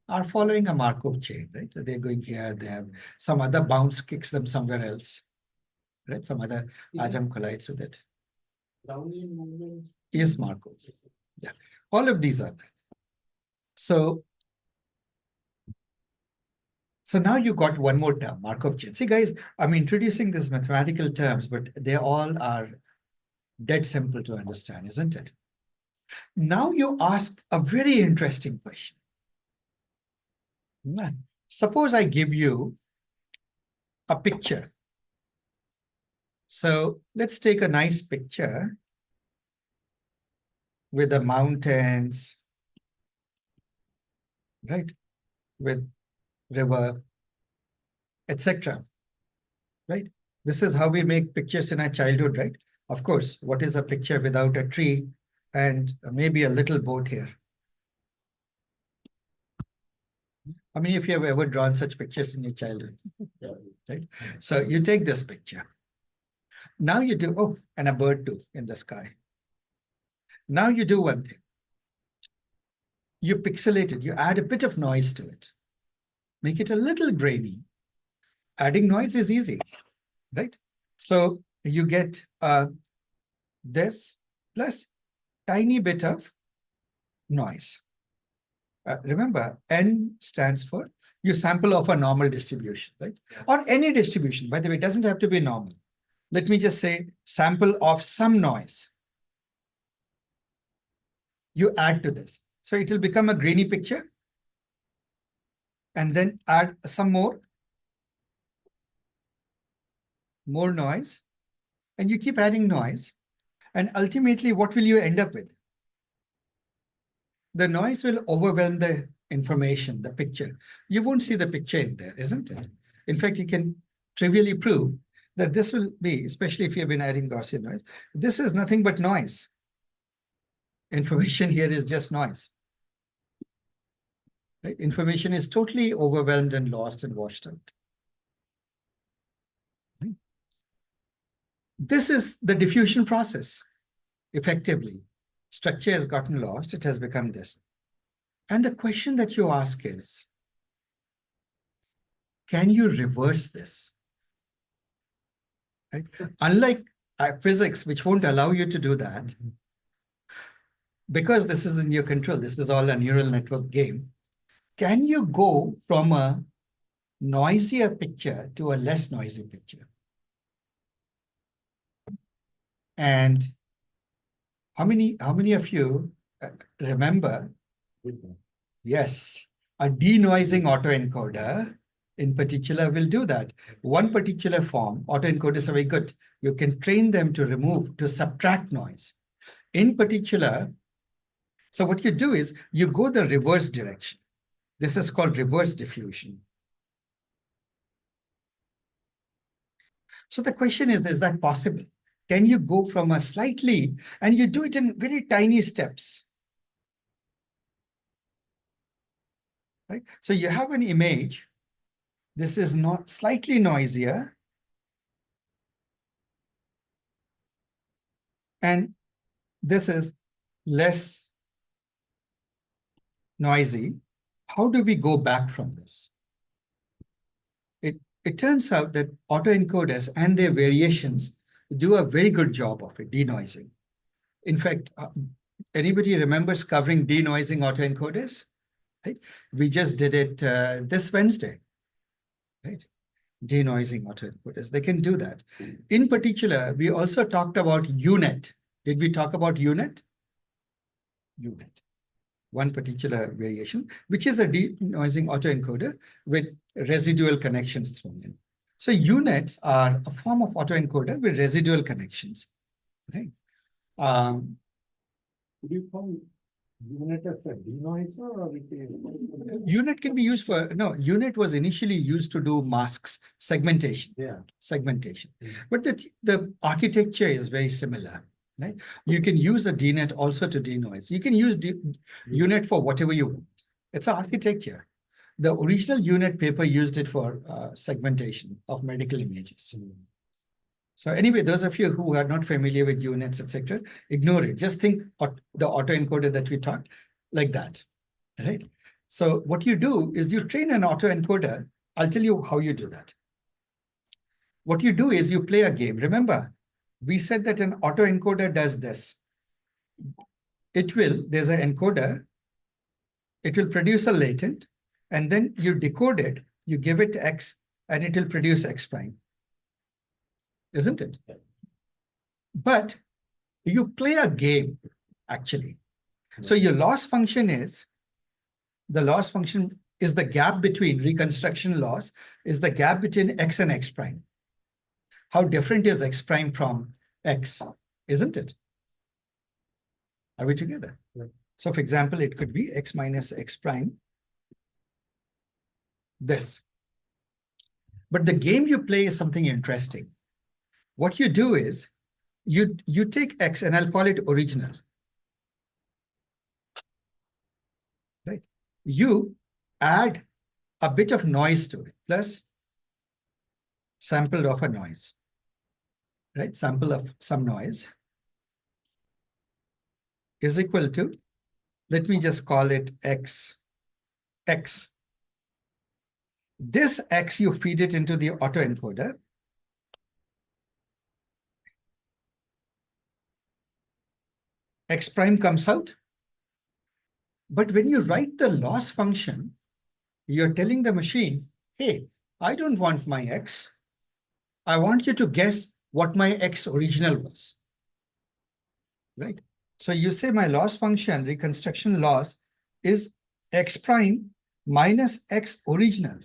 are following a Markov chain, right? They're going here, they have some other bounce kicks them somewhere else, right? Some other atom collides with it. Brownian movement Is Markov. Yeah, all of these are there. So now you got one more term, Markov chain. See, guys, I'm introducing these mathematical terms, but they all are dead simple to understand, isn't it? Now you ask a very interesting question. Suppose I give you a picture. So let's take a nice picture with the mountains, right? With river, etc. Right? This is how we make pictures in our childhood, right? Of course, what is a picture without a tree and maybe a little boat here? How many of you have ever drawn such pictures in your childhood? Right? So you take this picture. Now you do, oh, and a bird too in the sky. Now you do one thing. You pixelate it, you add a bit of noise to it. Make it a little grainy. Adding noise is easy, right? So you get this plus tiny bit of noise. Remember, N stands for you sample of a normal distribution, right? Or any distribution. By the way, it doesn't have to be normal. Let me just say sample of some noise. You add to this. So it will become a grainy picture. And then add some more noise. And you keep adding noise. And ultimately, what will you end up with? The noise will overwhelm the information, the picture. You won't see the picture in there, isn't it? In fact, you can trivially prove that this will be, especially if you've been adding Gaussian noise, this is nothing but noise. Information here is just noise. Right? Information is totally overwhelmed and lost and washed out. Right? This is the diffusion process, effectively. Structure has gotten lost, it has become this. And the question that you ask is, can you reverse this? Right? Unlike physics, which won't allow you to do that, because this is in your control, this is all a neural network game, can you go from a noisier picture to a less noisy picture? And how many of you remember? Yes, a denoising autoencoder in particular will do that. One particular form, autoencoders are very good. You can train them to subtract noise. In particular, so what you do is you go the reverse direction. This is called reverse diffusion. So the question is that possible? Can you go from a slightly, and you do it in very tiny steps, right? So you have an image. This is not slightly noisier. And this is less noisy. How do we go back from this? It turns out that autoencoders and their variations do a very good job of it, denoising. In fact, anybody remembers covering denoising autoencoders? Right? We just did it this Wednesday, right? Denoising autoencoders, they can do that. In particular, we also talked about UNet. Did we talk about UNet? UNet. One particular variation, which is a denoising autoencoder with residual connections thrown in. So UNets are a form of autoencoder with residual connections. Right? Would you call UNet as a denoiser or it is? UNet can be used for, no, UNet was initially used to do masks, segmentation. Yeah. Segmentation. Mm. But the architecture is very similar. Right? You can use a DNet also to denoise. You can use UNet for whatever you want. It's an architecture. The original UNet paper used it for segmentation of medical images. Mm. So anyway, those of you who are not familiar with UNets, etc., ignore it. Just think the autoencoder that we taught like that, right? So what you do is you train an autoencoder. I'll tell you how you do that. What you do is you play a game. Remember, we said that an autoencoder does this. There's an encoder, it will produce a latent, and then you decode it, you give it X, and it will produce X prime. Isn't it? But you play a game, actually. So your loss function is, the loss function is the gap between reconstruction loss, is the gap between X and X prime. How different is X prime from X, isn't it? Are we together? Yeah. So for example, it could be X minus X prime, this. But the game you play is something interesting. What you do is, you take X, and I'll call it original. Right? You add a bit of noise to it, plus sample of a noise. Right? Sample of some noise is equal to, let me just call it X. This X, you feed it into the autoencoder. X prime comes out. But when you write the loss function, you're telling the machine, hey, I don't want my X. I want you to guess what my X original was. Right? So you say my loss function, reconstruction loss, is X prime minus X original.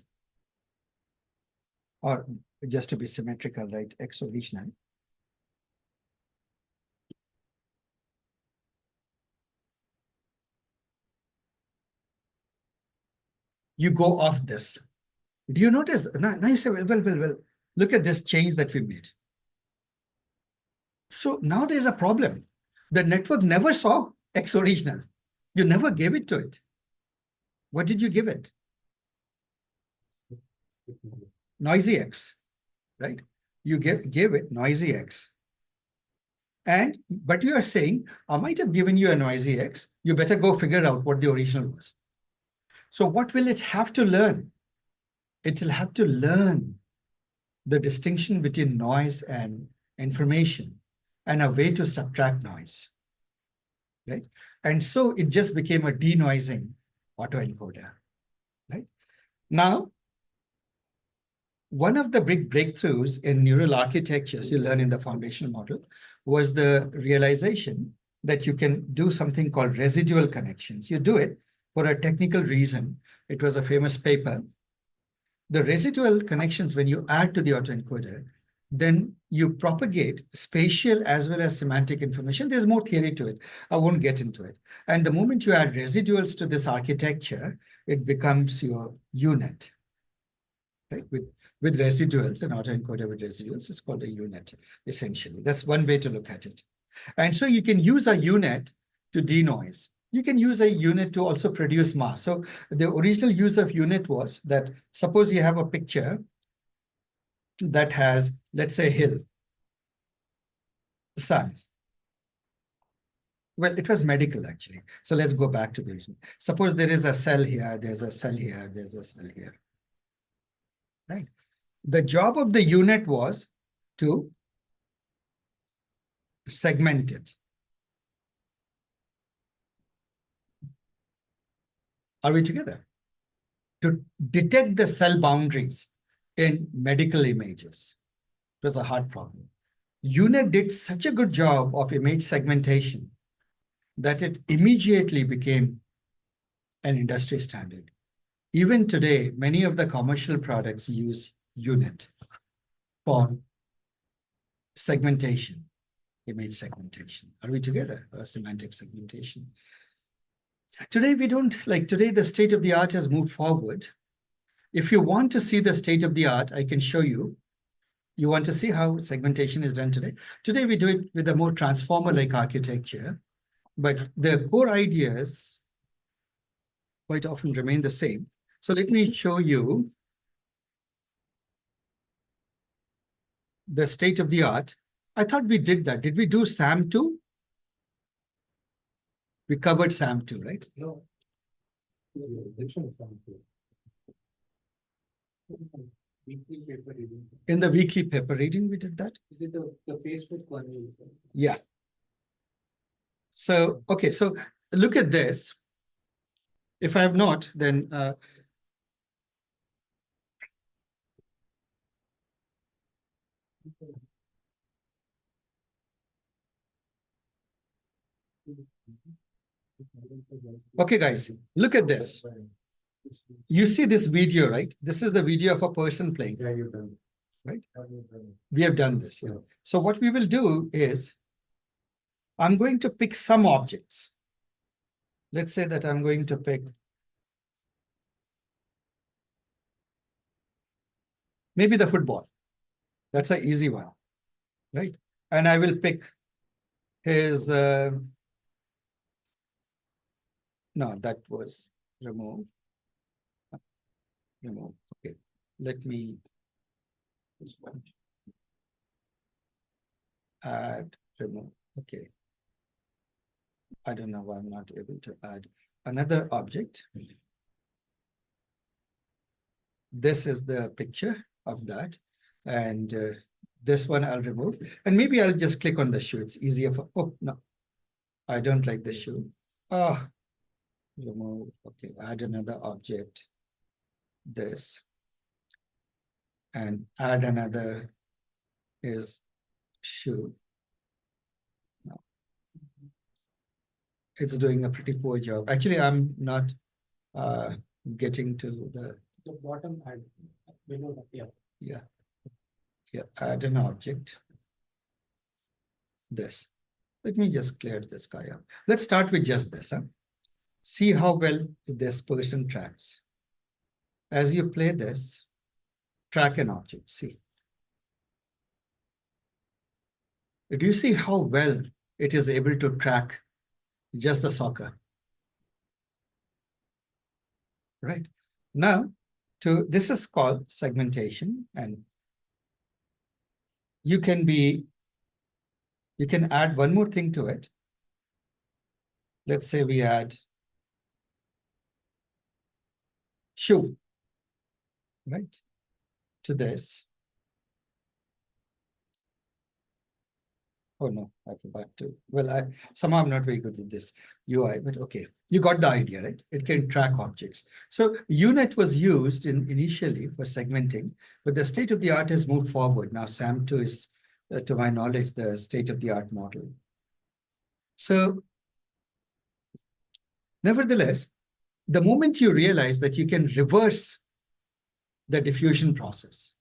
Or just to be symmetrical, right? X original. You go off this. Do you notice? Now you say, well, look at this change that we made. So now there's a problem. The network never saw X original. You never gave it to it. What did you give it? Noisy X, right? You gave it noisy X. But you are saying, I might have given you a noisy X. You better go figure out what the original was. So what will it have to learn? It will have to learn the distinction between noise and information and a way to subtract noise, right? And so it just became a denoising autoencoder, right? Now, one of the big breakthroughs in neural architectures you learn in the foundational model was the realization that you can do something called residual connections. You do it for a technical reason. It was a famous paper. The residual connections, when you add to the autoencoder, then you propagate spatial as well as semantic information. There's more theory to it. I won't get into it. And the moment you add residuals to this architecture, it becomes your unit, right? With residuals, an autoencoder with residuals is called a unit, essentially. That's one way to look at it. And so you can use a unit to denoise. You can use a unit to also produce mask. So the original use of unit was that, suppose you have a picture that has, let's say, hill, sun. Well, it was medical, actually. So let's go back to the reason. Suppose there is a cell here, there's a cell here, there's a cell here. Right? The job of the unit was to segment it. Are we together? To detect the cell boundaries in medical images. It was a hard problem. UNIT did such a good job of image segmentation that it immediately became an industry standard. Even today, many of the commercial products use UNIT for segmentation, image segmentation. Are we together? Or semantic segmentation. Today, we don't, like today, the state of the art has moved forward. If you want to see the state of the art, I can show you. You want to see how segmentation is done today? Today, we do it with a more transformer-like architecture, but the core ideas quite often remain the same. So let me show you the state of the art. I thought we did that. Did we do SAM2? We covered SAM2, right? No. Addition of something. Weekly paper reading. In the weekly paper reading, we did that? Is it the Facebook one? Yeah. So, okay, so look at this. If I have not, then okay, guys, look at this. You see this video, right? This is the video of a person playing. Yeah, you've done. Right. You've done. We have done this. Yeah. So what we will do is I'm going to pick some objects. Let's say that I'm going to pick maybe the football. That's an easy one, right? And I will pick his, no, that was remove. Remove. Okay, let me add, remove. Okay. I don't know why I'm not able to add another object. This is the picture of that. And this one I'll remove. And maybe I'll just click on the shoe. It's easier for, oh, no, I don't like the shoe. Oh, remove. Okay, add another object. This. And add another is shoe. No. It's doing a pretty poor job. Actually, I'm not getting to the bottom and below that, yeah. yeah. Yeah, add an object. This. Let me just clear this guy up. Let's start with just this. Huh? See how well this person tracks. As you play this, track an object. See. Do you see how well it is able to track just the soccer? Right. Now, this is called segmentation, and you can add one more thing to it. Let's say we add shoe, right, to this. Oh no, I forgot to. Well, somehow I'm not very good with this UI, but okay. You got the idea, right? It can track objects. So UNet was used initially for segmenting, but the state of the art has moved forward. Now SAM2 is, to my knowledge, the state of the art model. So nevertheless, the moment you realize that you can reverse the diffusion process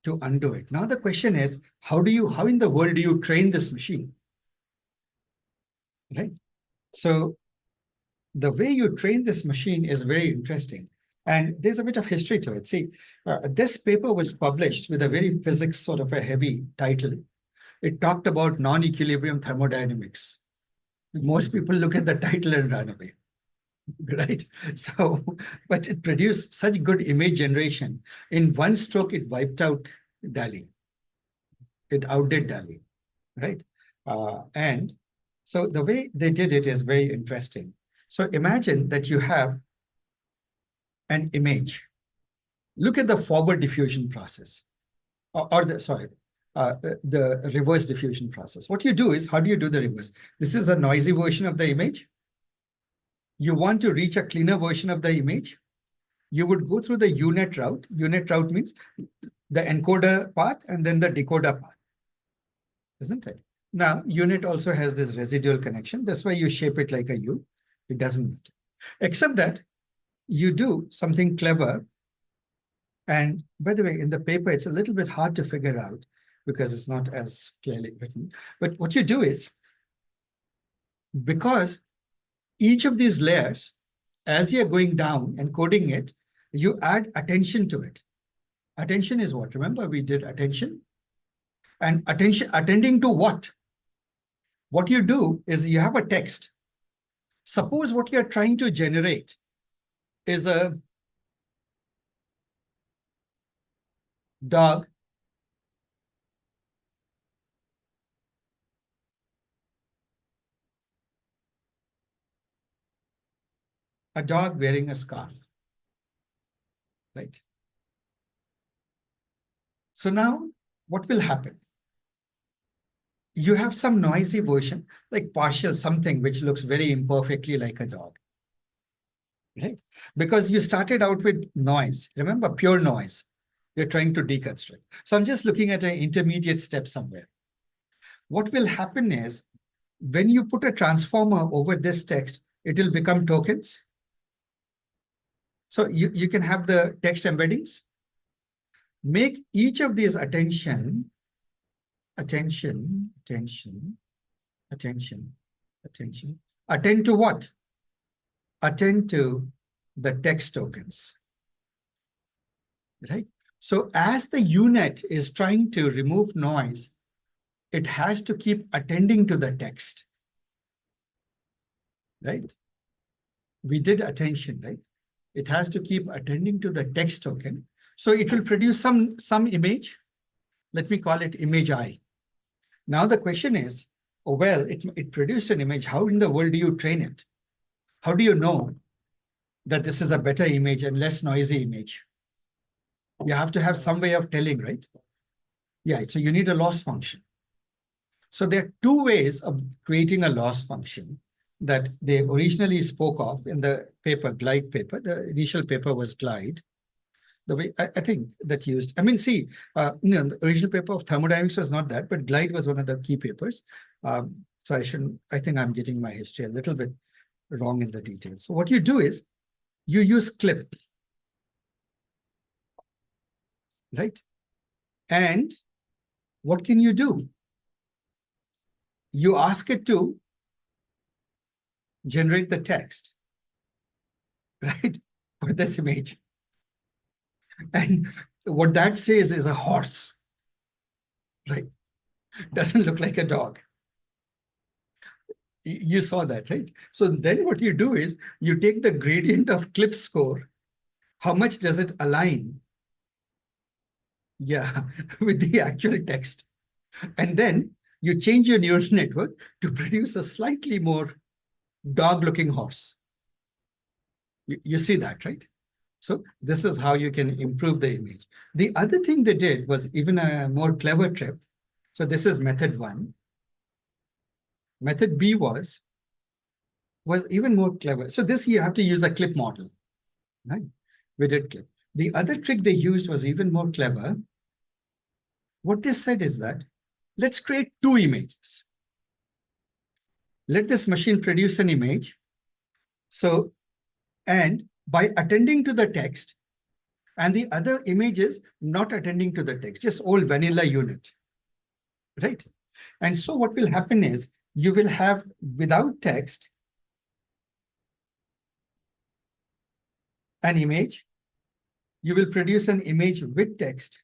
to undo it. Now the question is, how in the world do you train this machine? Right? So the way you train this machine is very interesting. And there's a bit of history to it. See, this paper was published with a very physics sort of a heavy title. It talked about non-equilibrium thermodynamics. Most people look at the title and run away. Right? So, but it produced such good image generation. In one stroke, it wiped out DALL-E. It outdid DALL-E, right? And so the way they did it is very interesting. So imagine that you have an image. Look at the forward diffusion process, the reverse diffusion process. What you do is, how do you do the reverse? This is a noisy version of the image. You want to reach a cleaner version of the image. You would go through the UNet route. UNet route means the encoder path and then the decoder path, isn't it? Now, UNet also has this residual connection. That's why you shape it like a U. It doesn't matter. Except that you do something clever. And by the way, in the paper, it's a little bit hard to figure out because it's not as clearly written. But what you do is, because each of these layers, as you're going down and coding it, you add attention to it. Attention is what? Remember, we did attention. And attention, attending to what? What you do is you have a text. Suppose what you're trying to generate is a dog wearing a scarf, right? So now what will happen? You have some noisy version, like partial something which looks very imperfectly like a dog. right? Because you started out with noise. Remember, pure noise. You're trying to deconstruct. So I'm just looking at an intermediate step somewhere. What will happen is when you put a transformer over this text, it will become tokens. So you can have the text embeddings. Make each of these attention, attend to what? Attend to the text tokens, right? So as the unit is trying to remove noise, it has to keep attending to the text, right? We did attention, right? It has to keep attending to the text token. So it will produce some image. Let me call it image I. Now the question is, oh, well, it produced an image. How in the world do you train it? How do you know that this is a better image and less noisy image? You have to have some way of telling, right? Yeah, so you need a loss function. So there are two ways of creating a loss function that they originally spoke of in the paper, Glide paper. The initial paper was Glide. The way I think that used, I mean, see, the original paper of thermodynamics was not that, but Glide was one of the key papers. So I think I'm getting my history a little bit wrong in the details. So what you do is you use clip, right? And what can you do? You ask it to generate the text, right, for this image. And what that says is a horse, right? Doesn't look like a dog. You saw that, right? So then what you do is you take the gradient of clip score. How much does it align? Yeah, with the actual text. And then you change your neural network to produce a slightly more dog-looking horse. You see that, right? So this is how you can improve the image. The other thing they did was even a more clever trip. So this is method 1. Method B was even more clever. So this you have to use a clip model, right? We did clip. The other trick they used was even more clever. What they said is that let's create 2 images. Let this machine produce an image. So, and by attending to the text, and the other images not attending to the text, just old vanilla unit, right? And so what will happen is you will have without text an image. You will produce an image with text,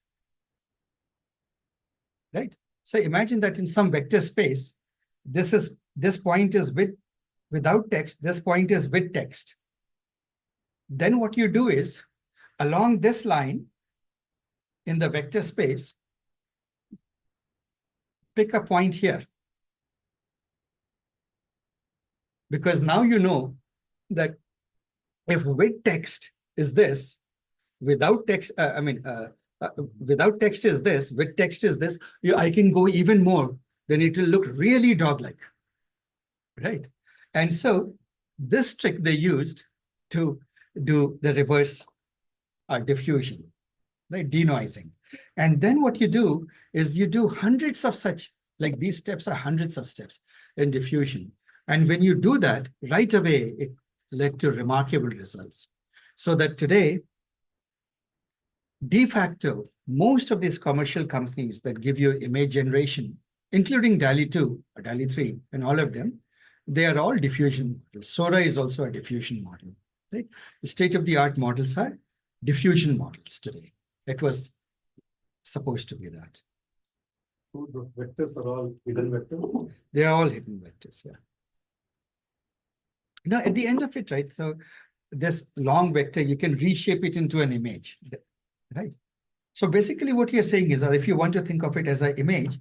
right? So imagine that in some vector space, this point is without text, this point is with text. Then what you do is along this line in the vector space, pick a point here. Because now you know that if with text is this, without text, without text is this, with text is this, I can go even more, then it will look really dog-like, right? And so this trick they used to do the reverse diffusion, right? Denoising. And then what you do is you do hundreds of such, like these steps are hundreds of steps in diffusion. And when you do that, right away, it led to remarkable results. So that today, de facto, most of these commercial companies that give you image generation, including DALL-E 2 or DALL-E 3 and all of them, they are all diffusion models. Sora is also a diffusion model. Right? The state-of-the-art models are diffusion models today. It was supposed to be that. So the vectors are all hidden vectors? They are all hidden vectors, yeah. Now, at the end of it, right, so this long vector, you can reshape it into an image, right? So basically what you're saying is, or if you want to think of it as an image,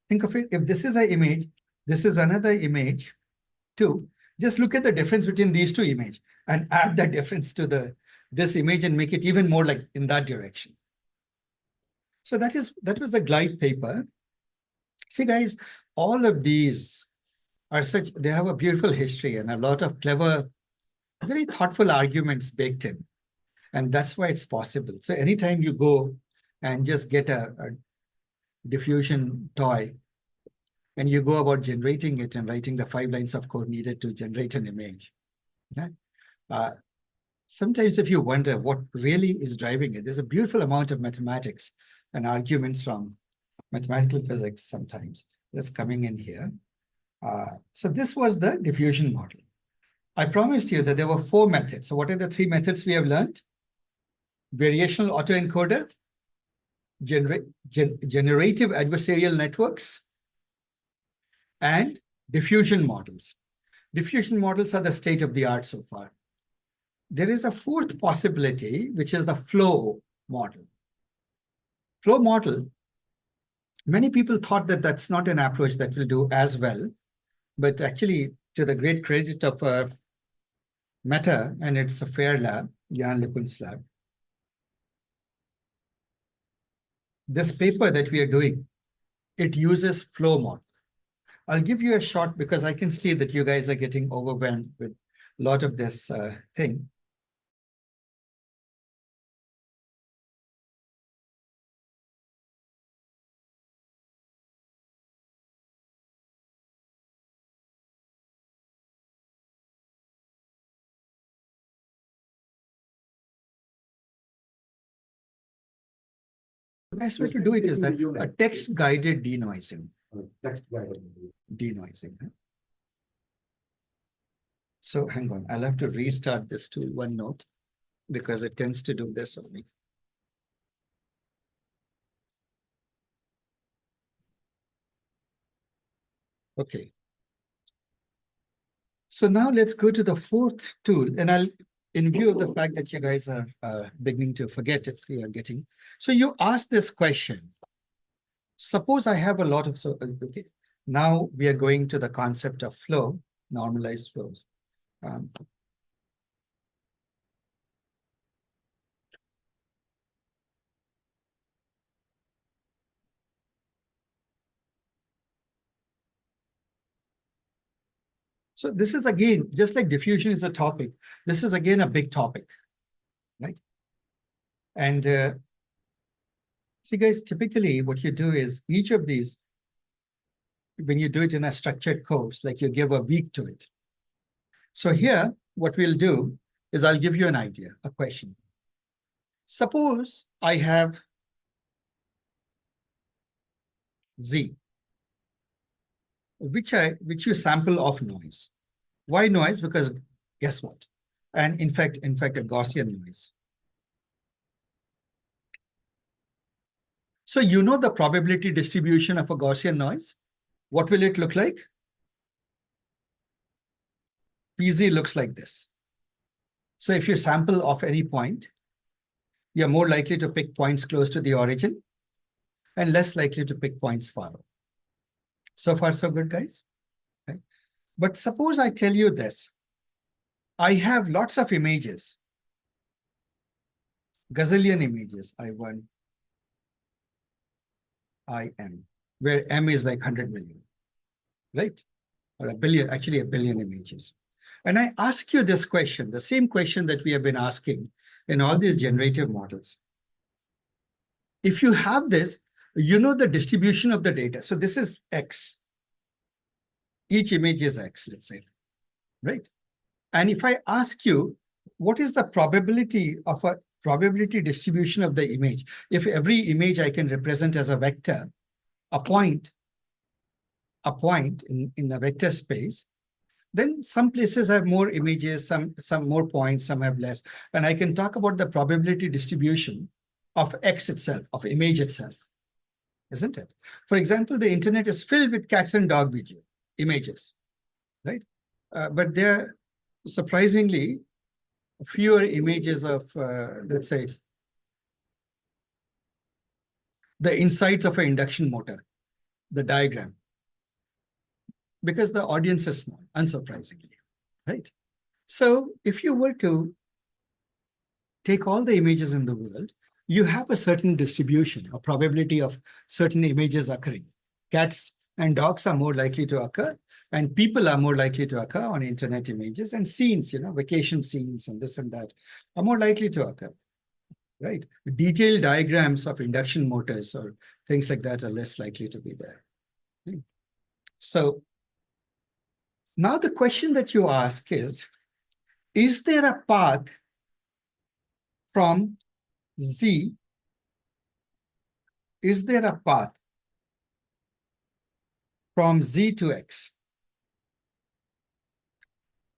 think of it, if this is an image, this is another image too. Just look at the difference between these 2 images and add that difference to this image and make it even more like in that direction. So that was the Glide paper. See, guys, all of these are they have a beautiful history and a lot of clever very thoughtful arguments baked in. And that's why it's possible. So anytime you go and just get a diffusion toy and you go about generating it and writing the 5 lines of code needed to generate an image, sometimes if you wonder what really is driving it, there's a beautiful amount of mathematics and arguments from mathematical physics sometimes that's coming in here. So this was the diffusion model. I promised you that there were 4 methods. So what are the 3 methods we have learned? Variational autoencoder, generative adversarial networks, and diffusion models. Diffusion models are the state of the art so far. There is a 4th possibility, which is the flow model. Flow model, many people thought that that's not an approach that will do as well, but actually, to the great credit of Meta and its FAIR lab, Jan LeCun's lab, this paper that we are doing, it uses flow model. I'll give you a shot because I can see that you guys are getting overwhelmed with a lot of this thing. The best way to do it is that a text-guided denoising. Text guided. Denoising. So hang on, I'll have to restart this to OneNote because it tends to do this on me. Okay. So now let's go to the 4th tool, and I'll, in view of the fact that you guys are beginning to forget it, we are getting. So you ask this question. Suppose I have a lot of, okay, now we are going to the concept of flow, normalized flows. So this is again, just like diffusion is a topic, this is again a big topic, right? And see guys, typically what you do is each of these, when you do it in a structured course, like you give a week to it. So here, what we'll do is I'll give you an idea, a question. Suppose I have Z, which you sample of noise. Why noise? Because guess what? And in fact, a Gaussian noise. So you know the probability distribution of a Gaussian noise? What will it look like? PZ looks like this. So if you sample off any point, you're more likely to pick points close to the origin and less likely to pick points far away. So far, so good, guys. Right? But suppose I tell you this. I have lots of images, gazillion images, I1, IM, where M is like 100 million, right? Or a billion, actually a billion images. And I ask you this question, the same question that we have been asking in all these generative models. If you have this, you know the distribution of the data. So this is X. Each image is X, let's say, right? And if I ask you, what is the probability of a probability distribution of the image? If every image I can represent as a vector, a point in a vector space, then some places have more images, some more points, some have less. And I can talk about the probability distribution of X itself, of image itself, isn't it? For example, the internet is filled with cats and dog video images, right? But there are surprisingly fewer images of, let's say, the insides of an induction motor, the diagram, because the audience is small, unsurprisingly, right? So if you were to take all the images in the world, you have a certain distribution, a probability of certain images occurring. Cats and dogs are more likely to occur, and people are more likely to occur on internet images, and scenes, vacation scenes and this and that are more likely to occur, right? Detailed diagrams of induction motors or things like that are less likely to be there. So now the question that you ask is there a path from Z? Is there a path from Z to X?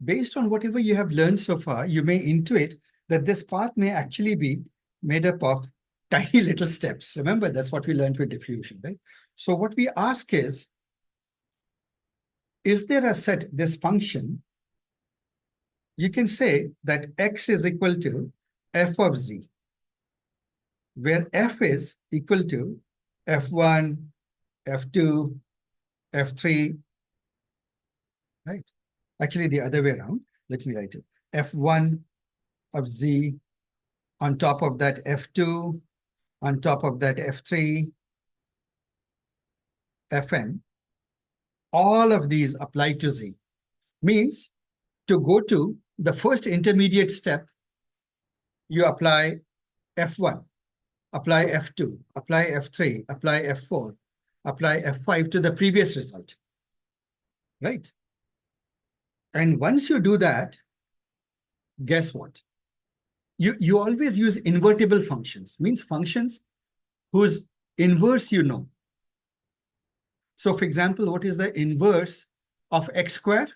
Based on whatever you have learned so far, you may intuit that this path may actually be made up of tiny little steps. Remember, that's what we learned with diffusion, right? So what we ask is there a set, this function? You can say that X is equal to f of Z, where f is equal to f1, f2, f3, right? Actually, the other way around. Let me write it. f1 of Z, on top of that f2, on top of that f3, fn. All of these apply to Z. Means to go to the first intermediate step, you apply f1, apply f2, apply f3, apply f4, apply f5 to the previous result, right? And once you do that, guess what? You always use invertible functions, means functions whose inverse you know. So for example, what is the inverse of x squared?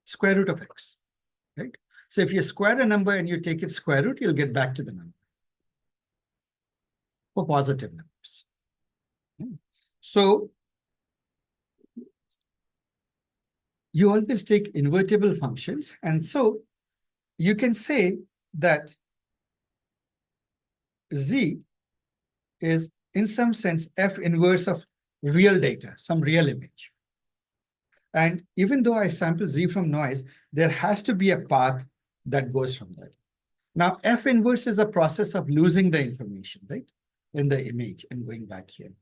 Square root of x, right? So if you square a number and you take its square root, you'll get back to the number for positive numbers. So you always take invertible functions. And so you can say that Z is in some sense f inverse of real data, some real image. And even though I sample Z from noise, there has to be a path that goes from that. Now, f inverse is a process of losing the information, right, in the image and going back here.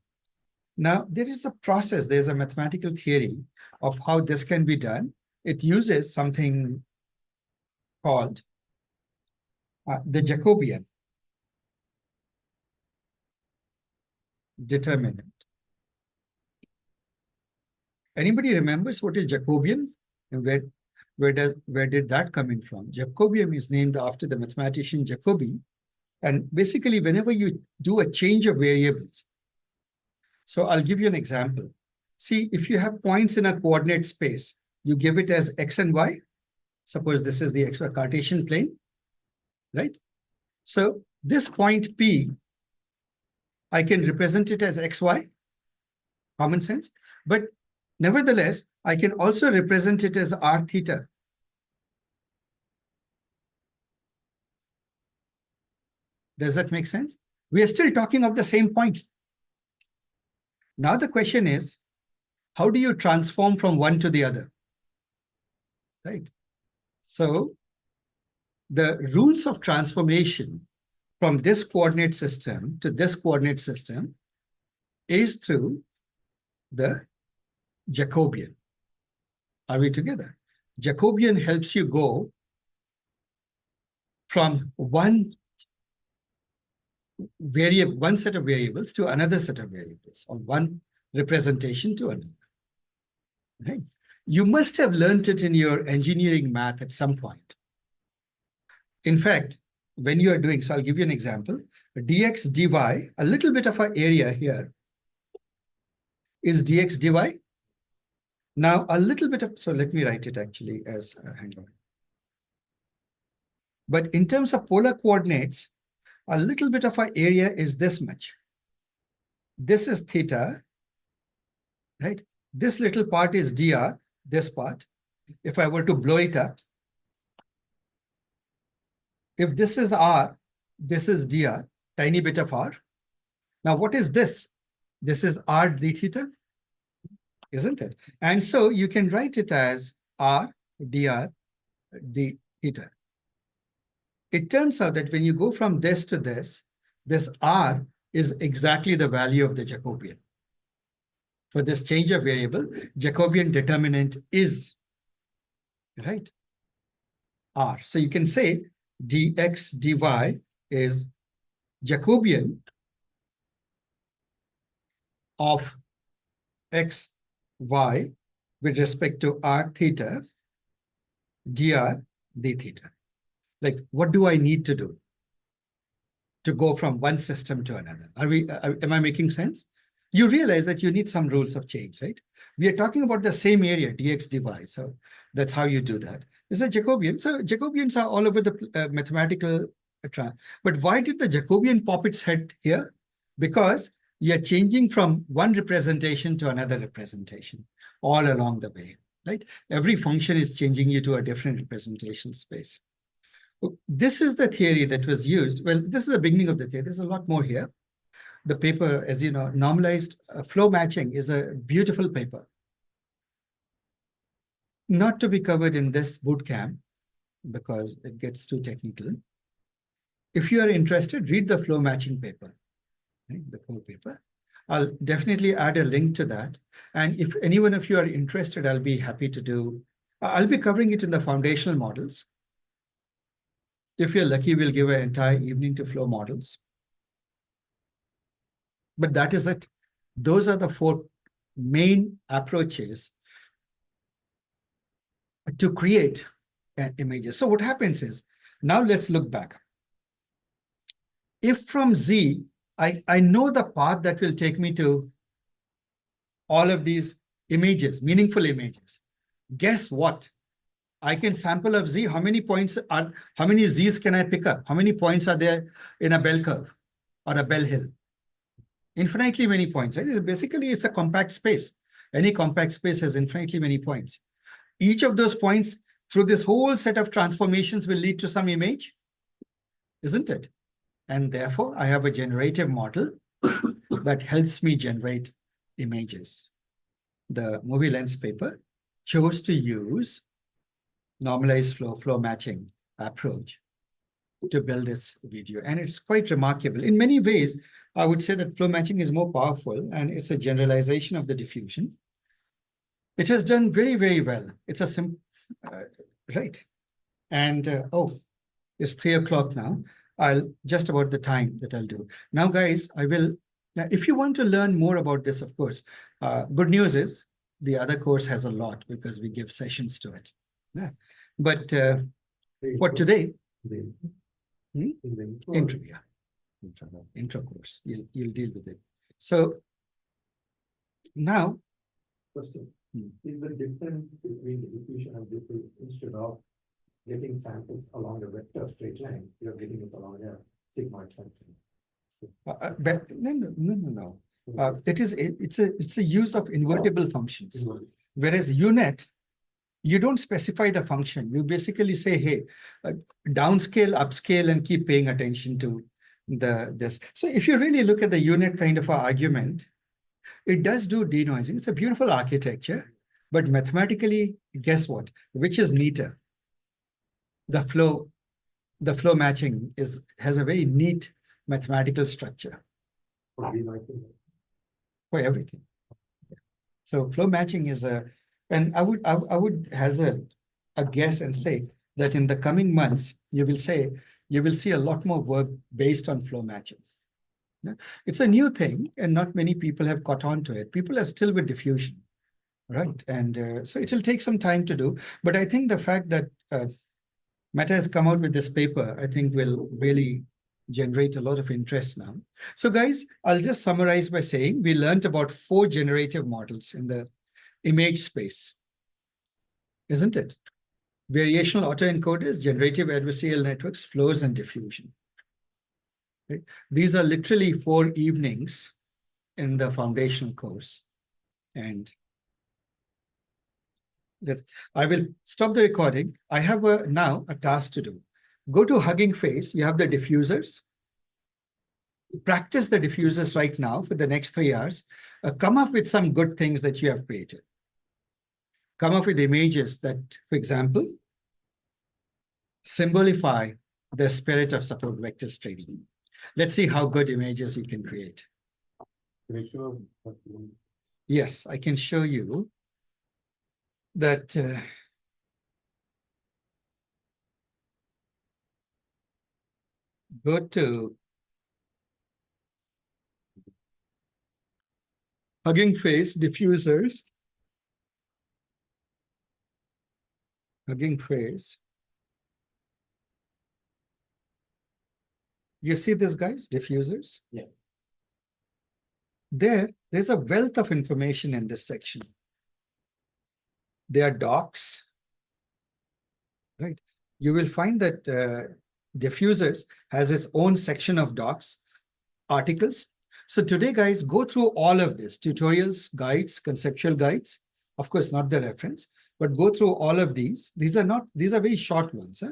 Now, there is a process, there's a mathematical theory of how this can be done. It uses something called the Jacobian determinant. Anybody remembers what is Jacobian and where did that come in from? Jacobian is named after the mathematician Jacobi. And basically, whenever you do a change of variables, so I'll give you an example. See, if you have points in a coordinate space, you give it as x and y. Suppose this is the x Cartesian plane, right? So this point P, I can represent it as xy, common sense. But nevertheless, I can also represent it as r theta. Does that make sense? We are still talking of the same point. Now the question is, how do you transform from one to the other? Right? So the rules of transformation from this coordinate system to this coordinate system is through the Jacobian. Are we together? Jacobian helps you go from one set of variables to another set of variables, or one representation to another. Right? You must have learned it in your engineering math at some point. In fact, when you are doing, so I'll give you an example, dx dy, a little bit of an area here is dx dy. Now a little bit of, so let me write it actually as, hang on. But in terms of polar coordinates, a little bit of an area is this much. This is theta, right? This little part is dr, this part. If I were to blow it up, if this is r, this is dr, tiny bit of r. Now what is this? This is r d theta, isn't it? And so you can write it as r dr d theta. It turns out that when you go from this to this r is exactly the value of the Jacobian. For this change of variable, Jacobian determinant is, right, R. So you can say dx dy is Jacobian of x, y with respect to r theta, dr d theta. Like, what do I need to do to go from one system to another? Am I making sense? You realize that you need some rules of change, right? We are talking about the same area, dx dy. So that's how you do that. It's a Jacobian. So Jacobians are all over the mathematical. But why did the Jacobian pop its head here? Because you're changing from one representation to another representation all along the way, right? Every function is changing you to a different representation space. This is the theory that was used. Well, this is the beginning of the theory. There's a lot more here. The paper, as you know, normalized flow matching is a beautiful paper. Not to be covered in this bootcamp because it gets too technical. If you are interested, read the flow matching paper, right? The core paper. I'll definitely add a link to that. And if any one of you are interested, I'll be happy to do. I'll be covering it in the foundational models. If you're lucky, we'll give an entire evening to flow models. But that is it. Those are the four main approaches to create images. So what happens is, now let's look back. If from Z, I know the path that will take me to all of these images, meaningful images. Guess what? I can sample of Z. How many points are, how many Z's can I pick up? How many points are there in a bell curve or a bell hill? Infinitely many points, right? Basically, it's a compact space. Any compact space has infinitely many points. Each of those points through this whole set of transformations will lead to some image, isn't it? And therefore, I have a generative model that helps me generate images. The movie lens paper chose to use normalized flow matching approach to build its video. And it's quite remarkable. In many ways, I would say that flow matching is more powerful and it's a generalization of the diffusion. It has done very, very well. It's a simple, right. And oh, it's 3 o'clock now. I'll just about the time that I'll do. Now, guys, if you want to learn more about this, of course, good news is the other course has a lot because we give sessions to it. Yeah. But for today, intro course, you'll deal with it. So now, Question. Is the difference between the diffusion and diffuse, instead of getting samples along a vector straight line, you're getting it along a sigmoid function? No. It's a use of invertible functions. Whereas UNet, you don't specify the function. You basically say, hey, downscale, upscale, and keep paying attention to this. So if you really look at the UNet kind of argument, it does do denoising. It's a beautiful architecture, but mathematically, guess what? Which is neater? The flow matching has a very neat mathematical structure For denoising. for everything. So flow matching is and I would hazard a guess and say that in the coming months, you will see a lot more work based on flow matching. Yeah? It's a new thing and not many people have caught on to it. People are still with diffusion, right? And so it will take some time to do. But I think the fact that Meta has come out with this paper, I think will really generate a lot of interest now. So guys, I'll just summarize by saying we learned about 4 generative models in the image space, isn't it? Variational autoencoders, generative adversarial networks, flows, and diffusion. Okay? These are literally 4 evenings in the foundational course. And I will stop the recording. I have now a task to do. Go to Hugging Face. You have the diffusers. Practice the diffusers right now for the next 3 hours. Come up with some good things that you have created. Come up with images that, for example, symbolify the spirit of support vector trading. Let's see how good images you can create. yes, I can show you that go to Hugging Face diffusers. Hugging Face. You see this, guys? Diffusers? Yeah. There's a wealth of information in this section. There are docs, right? You will find that diffusers has its own section of docs, articles. So today, guys, go through all of this, tutorials, guides, conceptual guides, of course, not the reference, but go through all of these. These are very short ones. Huh?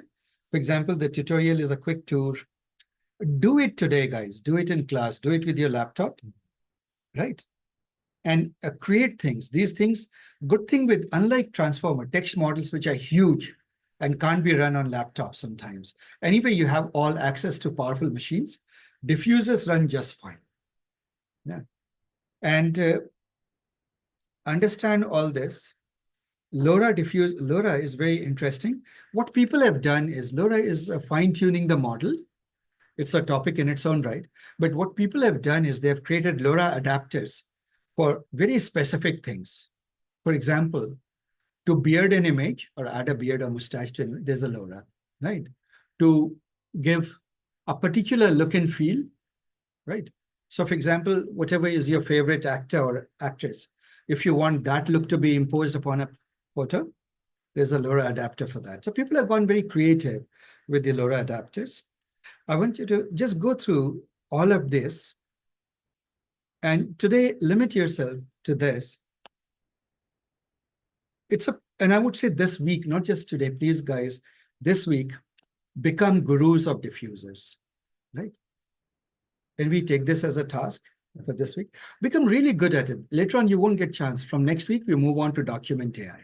For example, the tutorial is a quick tour. Do it today, guys. Do it in class. Do it with your laptop, right? And create things. These things, good thing with, unlike transformer, text models, which are huge and can't be run on laptops sometimes. Anyway, you have all access to powerful machines. Diffusers run just fine. Yeah. And understand all this. LoRa is very interesting. What people have done is LoRa is fine-tuning the model. It's a topic in its own right. But what people have done is they have created LoRa adapters for very specific things. For example, to beard an image or add a beard or mustache to an image, there's a LoRa, right? To give a particular look and feel, right? So for example, whatever is your favorite actor or actress, if you want that look to be imposed upon a photo, there's a LoRa adapter for that. So people have gone very creative with the LoRa adapters. I want you to just go through all of this. And today, limit yourself to this. And I would say this week, not just today, please, guys, this week, become gurus of diffusers, right? And we take this as a task for this week. Become really good at it. Later on, you won't get chance. From next week, we move on to document AI.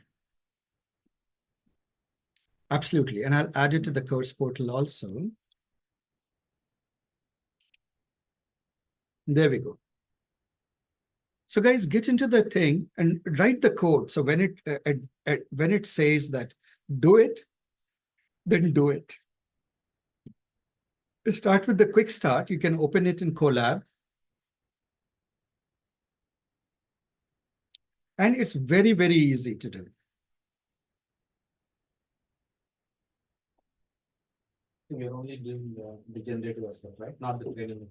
Absolutely. And I'll add it to the course portal also. There we go. So guys, get into the thing and write the code. So when it says that do it, then do it. Start with the quick start. You can open it in Colab. And it's very, very easy to do. We're only doing the generative aspect, right? Not the training.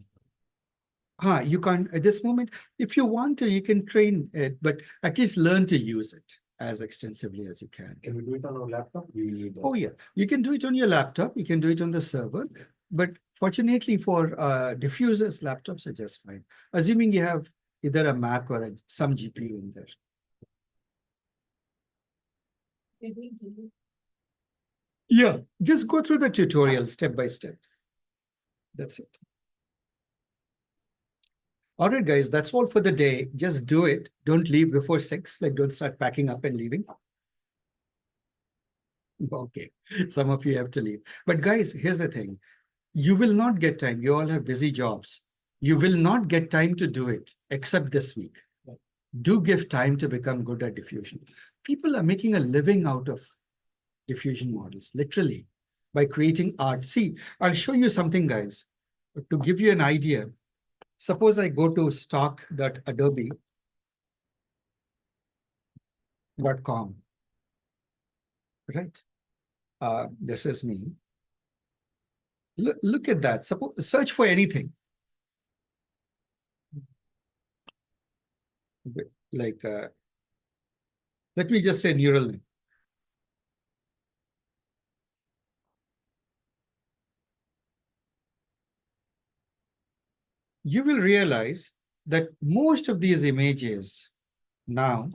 You can't at this moment. If you want to, you can train it, but at least learn to use it as extensively as you can. Can we do it on our laptop? Oh yeah, you can do it on your laptop. You can do it on the server. But fortunately for diffusers, laptops are just fine. Assuming you have either a Mac or some GPU in there. Yeah, just go through the tutorial step by step. That's it. All right, guys, that's all for the day. Just do it. Don't leave before 6. Like, don't start packing up and leaving. Okay, some of you have to leave. But guys, here's the thing. You will not get time. You all have busy jobs. You will not get time to do it except this week. Do give time to become good at diffusion. People are making a living out of diffusion models, literally, by creating art. See, I'll show you something, guys, to give you an idea. Suppose I go to stock.adobe.com, right? This is me. Look at that. Suppose search for anything. Like, let me just say neural net. You will realize that most of these images now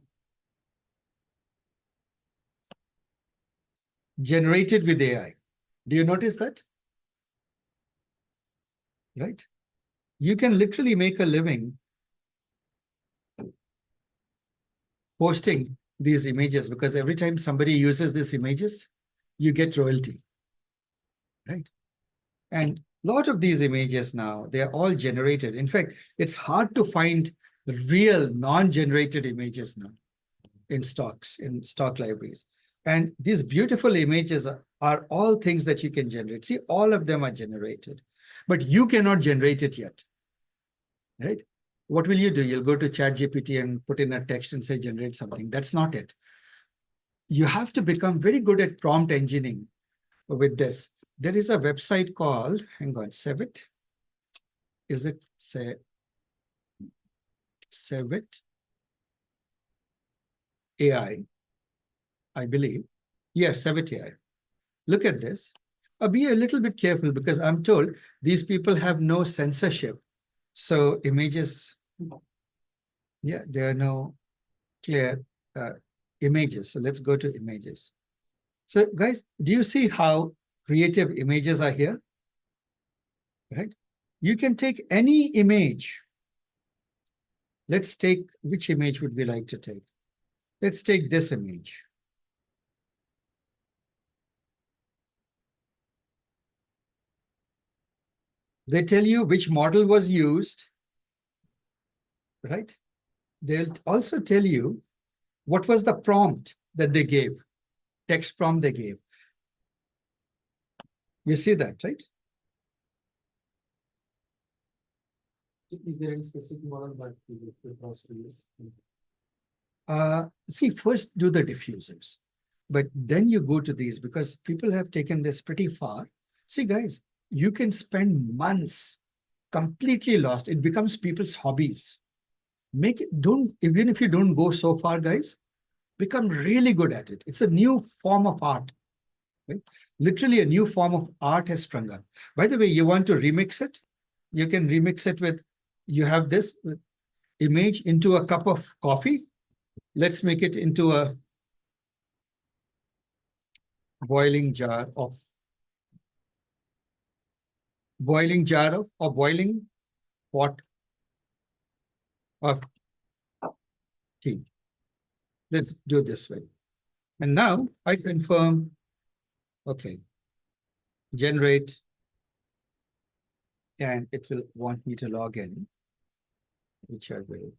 generated with AI. Do you notice that? Right? You can literally make a living posting these images because every time somebody uses these images, you get royalty, right? And a lot of these images now, they're all generated. In fact, it's hard to find real non-generated images now in stock libraries. And these beautiful images are all things that you can generate. See, all of them are generated, but you cannot generate it yet, right? What will you do? You'll go to ChatGPT and put in a text and say, generate something. That's not it. You have to become very good at prompt engineering with this. There is a website called, hang on, Sevit. Is it Sevit AI? I believe. Yes, Sevit AI. Look at this. Be a little bit careful because I'm told these people have no censorship. So images, yeah, there are no clear images. So let's go to images. So guys, do you see how creative images are here? Right? You can take any image. Let's take, which image would we like to take? Let's take this image. They tell you which model was used, right? They'll also tell you what was the prompt that they gave, text prompt they gave. You see that, right? Is there any specific model that you would also use? See, first do the diffusers, but then you go to these because people have taken this pretty far. See, guys, you can spend months completely lost. It becomes people's hobbies. Make it, even if you don't go so far, guys, become really good at it. It's a new form of art. Right? Literally a new form of art has sprung up. By the way, you want to remix it? You can remix it with, you have this image into a cup of coffee. Let's make it into a boiling jar of boiling pot of tea. Let's do it this way. And now I confirm, okay, generate, and it will want me to log in, which I will.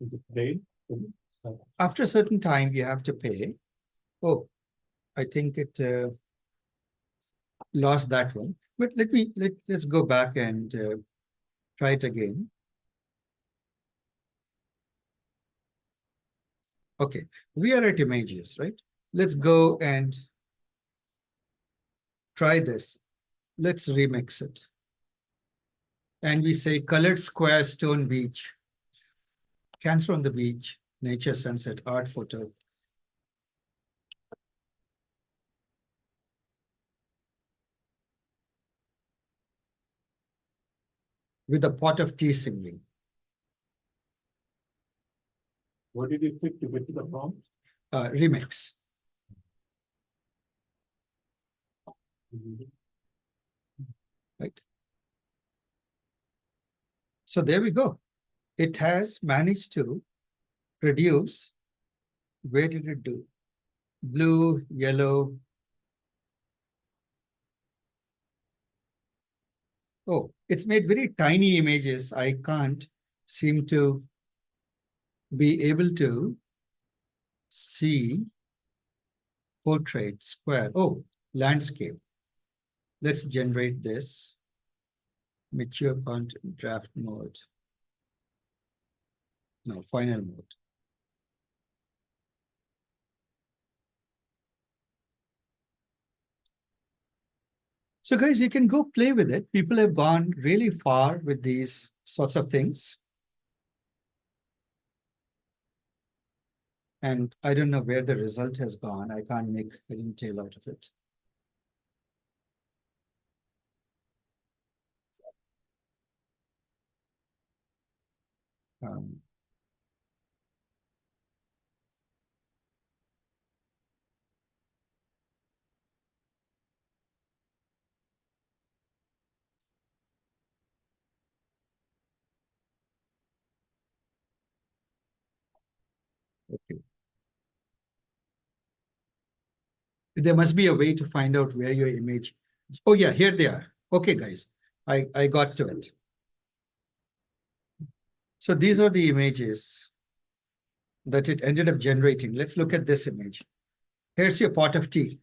Is it paid? After a certain time, you have to pay. Oh, I think it lost that one. But let's go back and try it again. Okay, we are at images, right? Let's go and try this. Let's remix it. And we say colored square stone beach, cancer on the beach, nature sunset, art photo. With a pot of tea simmering. What did you click to get to the prompt? Remix. Right. So there we go. It has managed to produce, where did it do? Blue, yellow. Oh, it's made very tiny images. I can't seem to be able to see portrait, square. Oh, landscape. Let's generate this. Mature content, draft mode. No, final mode. So guys, you can go play with it. People have gone really far with these sorts of things. And I don't know where the result has gone. I can't make head and tail out of it. Okay. There must be a way to find out where your image. Oh yeah, here they are. Okay, guys, I got to it. So these are the images that it ended up generating. Let's look at this image. Here's your pot of tea,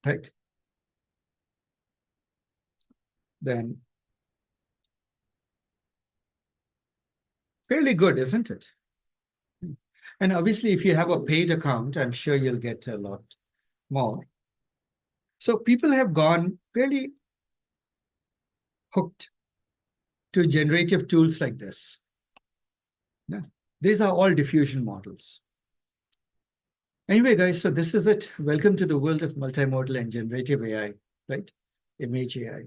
right? Then fairly good, isn't it? And obviously, if you have a paid account, I'm sure you'll get a lot more. So people have gone fairly hooked to generative tools like this. Yeah. These are all diffusion models. Anyway, guys, so this is it. Welcome to the world of multimodal and generative AI, right? Image AI.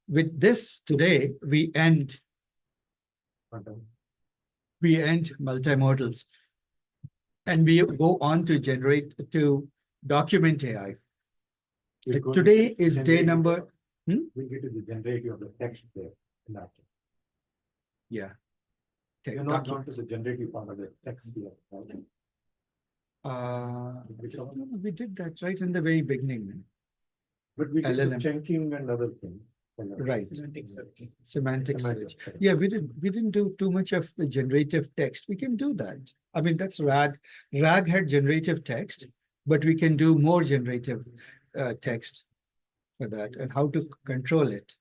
With this, today, we end multimodals. And we go on to document AI. Today is day number. We get to the generative of the text there in that. Yeah. You're not going to the generative part of the text here. Right? We did that right in the very beginning. But we did the LLM. chunking and other things. Right. Semantic search. Search. Yeah, we didn't do too much of the generative text. We can do that. I mean, that's RAG. RAG had generative text, but we can do more generative text for that and how to control it.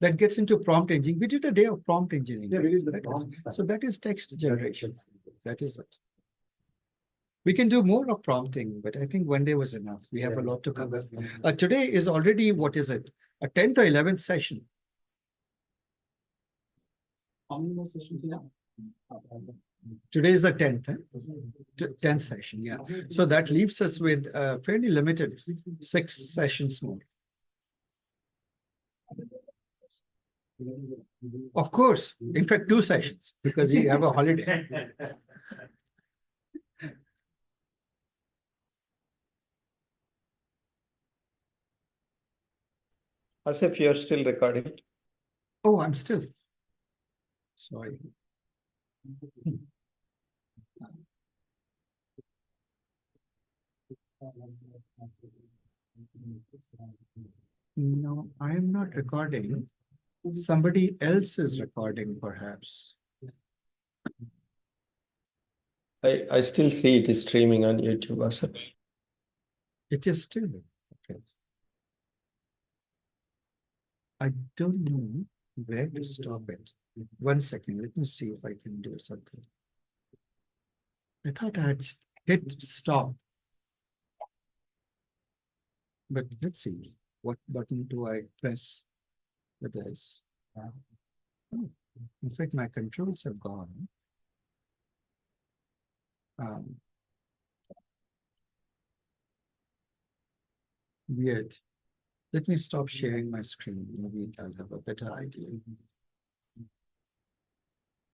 That gets into prompt engineering. We did a day of prompt engineering. Yeah, we did the That prompt. so that is text generation. That is it. We can do more of prompting, but I think one day was enough. We have a lot to cover. Today is already, what is it? A 10th or 11th session. How many more sessions you have? Today is the 10th, 10th session, yeah. So that leaves us with fairly limited 6 sessions more. Of course, in fact, 2 sessions because you have a holiday. As if you're still recording. Oh, I'm still. Sorry. No, I am not recording. Somebody else is recording, perhaps. I still see it is streaming on YouTube, Asif. It is still. Okay. I don't know where to stop it. 1 second, let me see if I can do something. I thought I had hit stop. But let's see, what button do I press with this? Oh, in fact, my controls have gone. Weird. Let me stop sharing my screen. Maybe I'll have a better idea.